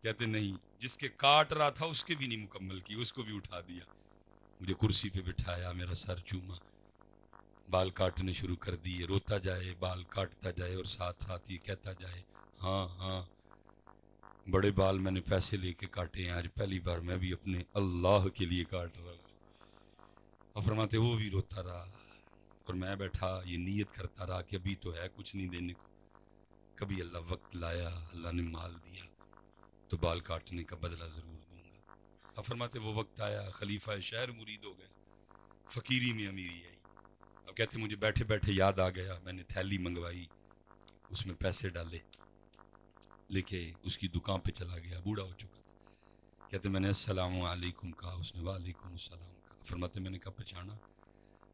کہتے نہیں جس کے کاٹ رہا تھا اس کے بھی نہیں مکمل کی اس کو بھی اٹھا دیا مجھے کرسی پہ بٹھایا میرا سر چوما بال کاٹنے شروع کر دیے روتا جائے بال کاٹتا جائے اور ساتھ ساتھ یہ کہتا جائے ہاں بڑے بال میں نے پیسے لے کے کاٹے ہیں آج پہلی بار میں بھی اپنے اللہ کے لیے کاٹ رہا ہوں اور فرماتے وہ بھی روتا رہا اور میں بیٹھا یہ نیت کرتا رہا کہ ابھی تو ہے کچھ نہیں دینے کو کبھی اللہ وقت لایا اللہ نے مال دیا تو بال کاٹنے کا بدلہ ضرور دوں گا اب فرماتے وہ وقت آیا خلیفہ شہر مرید ہو گئے فقیری میں امیری آئی اب کہتے مجھے بیٹھے بیٹھے یاد آ گیا میں نے تھیلی منگوائی اس میں پیسے ڈالے لے کے اس کی دکان پہ چلا گیا بوڑھا ہو چکا تھا کہتے میں نے السلام علیکم کہا اس نے وعلیکم السلام کہا فرماتے میں نے کہا پہچانا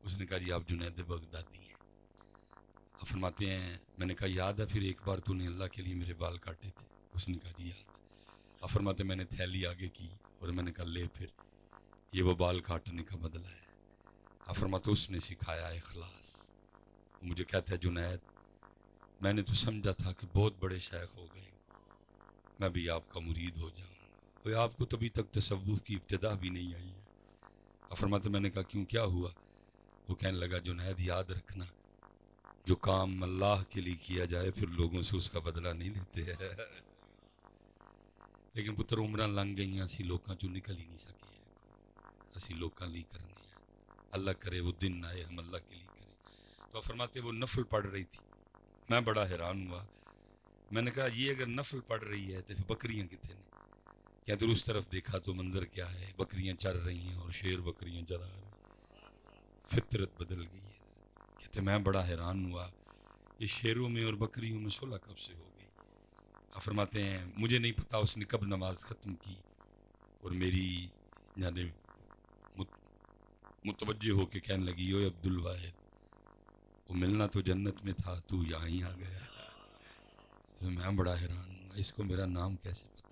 اس نے کہا جی آپ جنید بغدادی ہیں فرماتے ہیں میں نے کہا یاد ہے پھر ایک بار تو نے اللہ کے لیے میرے بال کاٹے تھے اس نے کہا جی یاد فرماتے میں نے تھیلی آگے کی اور میں نے کہا لے پھر یہ وہ بال کاٹنے کا بدلہ ہے فرماتے اس نے سکھایا اخلاص مجھے کہتا ہے جنید میں نے تو سمجھا تھا کہ بہت بڑے شیخ ہو گئے میں بھی آپ کا مرید ہو جاؤں کوئی آپ کو تبھی تک تصوف کی ابتدا بھی نہیں آئی ہے فرماتے میں نے کہا کیوں کیا ہوا وہ کہنے لگا جنید یاد رکھنا جو کام اللہ کے لیے کیا جائے پھر لوگوں سے اس کا بدلہ نہیں لیتے ہیں لیکن پتر عمرہ لنگ گئی اسی لوکاں چوں نکل ہی نہیں سکے ہیں اسی لوکاں لی کرنے ہیں اللہ کرے وہ دن آئے ہم اللہ کے لیے کریں تو فرماتے وہ نفل پڑھ رہی تھی میں بڑا حیران ہوا میں نے کہا یہ اگر نفل پڑھ رہی ہے تو پھر بکریاں کتنے نے؟ کیا تو اس طرف دیکھا تو منظر کیا ہے، بکریاں چر رہی ہیں اور شیر بکریاں چرا رہے ہیں، فطرت بدل گئی ہے۔ کہتے میں بڑا حیران ہوا، یہ شیروں میں اور بکریوں میں صلح کب سے ہو گئی؟ آپ فرماتے ہیں مجھے نہیں پتا اس نے کب نماز ختم کی اور میری یعنی متوجہ ہو کے کہنے لگی او عبد الواحد، وہ ملنا تو جنت میں تھا، تو یہاں ہی آ گیا۔ تو میں بڑا حیران ہوں، اس کو میرا نام کیسے پتا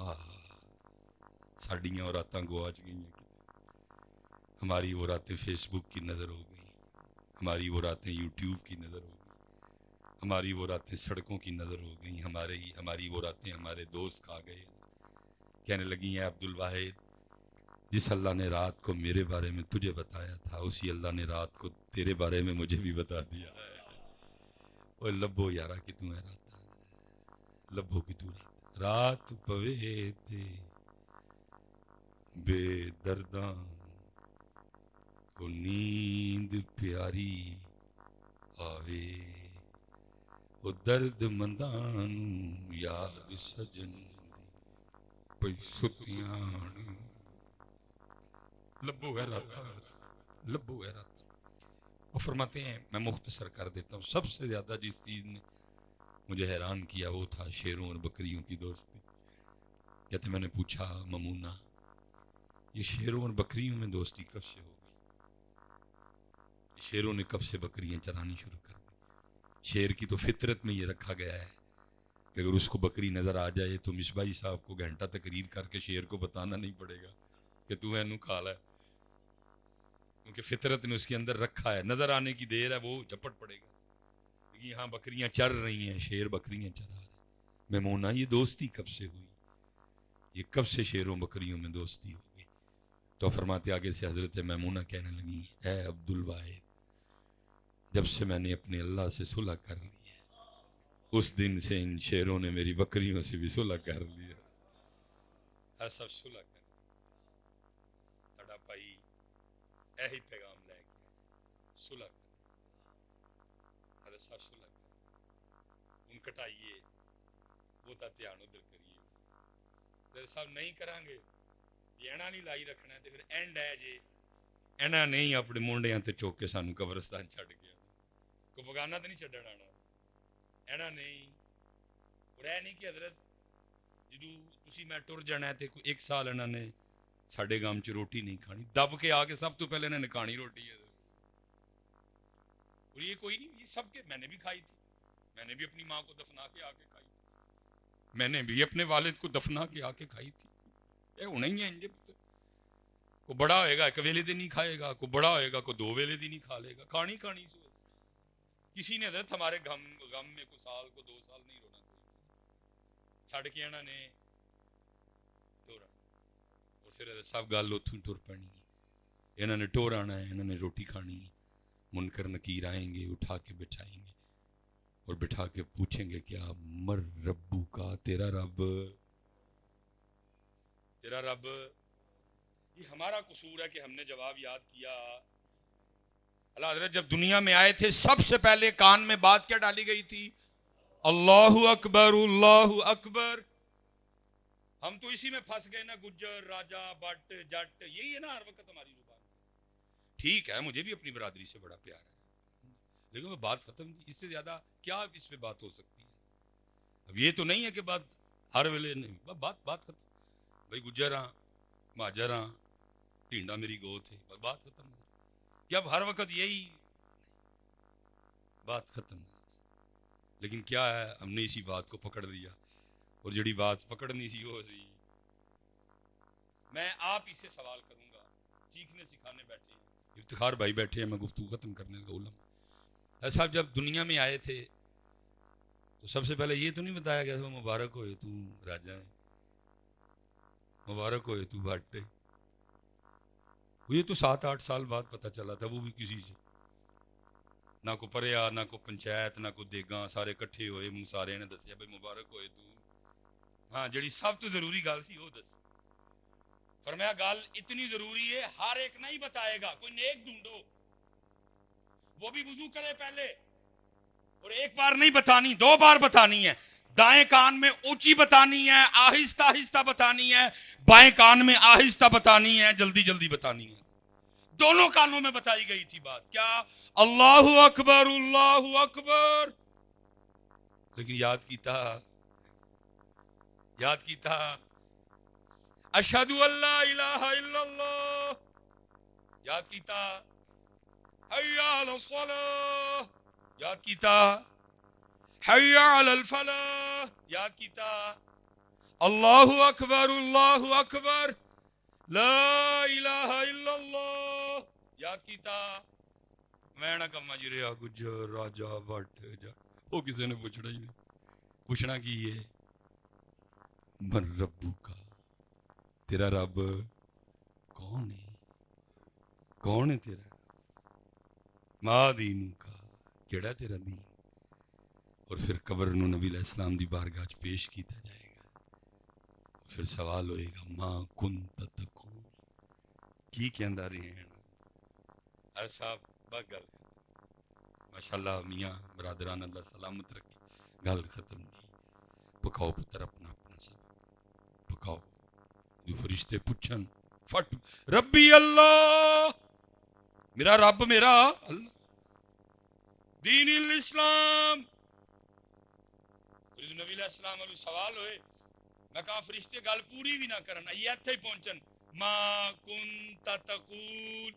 ہے؟ ساڑیاں اور راتاں گواچ گئی ہیں، ہماری وہ راتیں فیس بک کی نظر ہو گئی، ہماری وہ راتیں یوٹیوب کی نظر ہو گئی، ہماری وہ راتیں سڑکوں کی نظر ہو گئی، ہماری وہ راتیں ہمارے دوست کھا گئے۔ کہنے لگی ہیں عبد الواحد، جس اللہ نے رات کو میرے بارے میں تجھے بتایا تھا اسی اللہ نے رات کو تیرے بارے میں مجھے بھی بتا دیا ہے۔ وہ لبو یارا کہ تو ہے رات، لبو کہ تو رات پوے تے بے درداں کو نیند پیاری آوے، وہ درد منداں یاد سجن پئی ستیاں لبو ہے رات، لبو ہے رات۔ وہ فرماتے ہیں میں مختصر کر دیتا ہوں، سب سے زیادہ جس چیز نے مجھے حیران کیا وہ تھا شیروں اور بکریوں کی دوستی۔ کہتے میں نے پوچھا ممونہ یہ شیروں اور بکریوں میں دوستی کب سے ہو گئی؟ شیروں نے کب سے بکریاں چرانی شروع کر دی؟ شیر کی تو فطرت میں یہ رکھا گیا ہے کہ اگر اس کو بکری نظر آ جائے تو مصباحی صاحب کو گھنٹہ تقریر کر کے شیر کو بتانا نہیں پڑے گا کہ تو اینو کھا لے، کیونکہ فطرت نے اس کے اندر رکھا ہے، نظر آنے کی دیر ہے وہ جھپٹ پڑے گا۔ یہاں بکریاں چر رہی ہیں، شیر بکریاں چرا رہے ہیں۔ میمونہ یہ دوستی کب سے ہوئی؟ یہ کب سے شیروں بکریوں میں دوستی ہو گئی؟ تو فرماتے آگے سے حضرت میمونہ کہنے لگی اے عبد الواحد، جب سے میں نے اپنے اللہ سے صلح کر لی ہے اس دن سے ان شیروں نے میری بکریوں سے بھی صلح کر لیا ہے، سب صلح کر تڑا پائی ایہی پیغام لے کے صلح کر، حضرت صاحب صلح کر، ان کٹائیے وہ تا دھیان ادھر کریے، حضرت صاحب نہیں کریں گے یہ اینا نہیں لائی رکھنا ہے تو پھر اینڈ ہے جی اینا نہیں اپنے مونڈیاں تے چوک کے سانو قبرستان چھڑ گیا کو بگانا تو نہیں چھڈن آنا اینا نہیں، اور اے نہیں کہ حضرت جدو تسی میں ٹر جانا ہے تے ایک سال انہوں نے ساڈے گام چ روٹی نہیں کھانی، دب کے آ کے سب تو پہلے انہوں نے کھانی روٹی ہے، اور یہ کوئی نہیں، یہ سب کے میں نے بھی کھائی تھی، میں نے بھی اپنی ماں کو دفنا کے آ کے کھائی تھی، میں نے بھی اپنے والد کو دفنا کے آ کے کھائی تھی، یہ ہونا ہی ہے انجے پتر، کو بڑا ہوئے گا ایک ویلے دی نہیں کھائے گا، کو بڑا ہوئے گا کو دو ویلے دی نہیں کھا لے گا، کھانی کھانی سو کسی نے حضرت ہمارے غم میں کو سال کو 2 سال نہیں رونا، کوئی چھڑ کے انہوں نے ٹورا، اور پھر حضرت صاحب گل اتوں ٹر پانی ہے، انہوں نے ٹور آنا ہے، انہوں نے روٹی کھانی ہے، منکر نکیر آئیں گے اٹھا کے بٹھائیں گے اور بٹھا کے پوچھیں گے کیا مر ربو کا، تیرا رب، تیرا رب، یہ ہمارا قصور ہے کہ ہم نے جواب یاد کیا۔ اللہ حضرت جب دنیا میں آئے تھے سب سے پہلے کان میں بات کیا ڈالی گئی تھی؟ اللہ اکبر اللہ اکبر۔ ہم تو اسی میں پھنس گئے نا، گجر راجا بٹ جٹ، یہی ہے نا ہر وقت ہماری زبان۔ ٹھیک ہے مجھے بھی اپنی برادری سے بڑا پیار ہے، لیکن وہ بات ختم، اس سے زیادہ کیا اس پہ بات ہو سکتی ہے؟ اب یہ تو نہیں ہے کہ بات ہر ویلے نہیں، بات ختم، بھائی گجر ہاں مہاجر ہاں ٹینڈا میری گو تھے، بات ختم، کہ اب ہر وقت یہی بات ختم۔ لیکن کیا ہے ہم نے اسی بات کو پکڑ لیا، اور جڑی بات پکڑنی سی وہ سی۔ میں آپ ہی سے سوال کروں گا، سیکھنے سکھانے بیٹھے ہیں، افتخار بھائی بیٹھے ہیں، میں گفتگو ختم کرنے کا علم صاحب جب دنیا میں آئے تھے تو سب سے پہلے یہ تو نہیں بتایا گیا تھا مبارک ہوئے تو راجہ ہے، مبارک ہوئے تو بھٹ ہے، یہ تو 7-8 سال بعد پتہ چلا تھا، وہ بھی کسی سے نہ کو پریا نہ کو پنچایت نہ کو دیگاں، سارے کٹھے ہوئے، منہ سارے نے دسیا بھائی مبارک ہوئے تو، ہاں جڑی سب تو ضروری گل سی وہ دس، فرمایا گل اتنی ضروری ہے ہر ایک نہیں بتائے گا، کوئی نیک ڈھونڈو، وہ بھی وضو کرے پہلے اور ایک بار نہیں بتانی، 2 بار بتانی ہے. دائیں کان میں اونچی بتانی ہے، آہستہ آہستہ بتانی ہے. بائیں کان میں آہستہ بتانی ہے، جلدی جلدی بتانی ہے. دونوں کانوں میں بتائی گئی تھی بات. کیا؟ اللہ اکبر اللہ اکبر. لیکن یاد کیتا اشہد ان لا الہ الا اللہ. یاد کیتا حی علی الصلاۃ. یاد کیتا حی علی الفلاح. یاد کیتا اللہ اکبر لا الہ الا اللہ. یاد کیتا میں نہ کما جی رہا گجر راجا بٹ جا. وہ کسی نے پوچھنا ہی نہیں. پوچھنا کی ہے من ربو کا، تیرا رب کون ہے تیرا؟ ما دینو کا، کیڑا تیرا دین؟ اور پھر قبر نو نبی علیہ السلام دی بارگاہ چ پیش کیتا جائے گا. پھر سوال ہوئے گا ما کنت تقول، کی کہندا رہے ہیں؟ ارے صاحب بس گل ماشاءاللہ میاں برادران اللہ سلامت رکھے. گل ختم نہیں. پکاؤ پتر اپنا سب پکاؤ. جو فرشتے پوچھن فٹ ربی اللہ، میرا رب میرا اللہ، دین الاسلام. نبی علیہ السلام علیہ سوال ہوئے. میں کہا فرشتے گل پوری بھی نہ کرنا، یہ اتھے ہی پہنچن ما کنت تقول.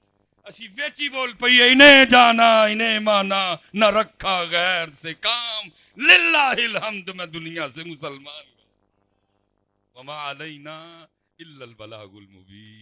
اسی ویچی بول پئی انہیں جانا انہیں مانا، نہ رکھا غیر سے کام، للہ الحمد میں دنیا سے مسلمان. وما علینا الا البلاغ المبین.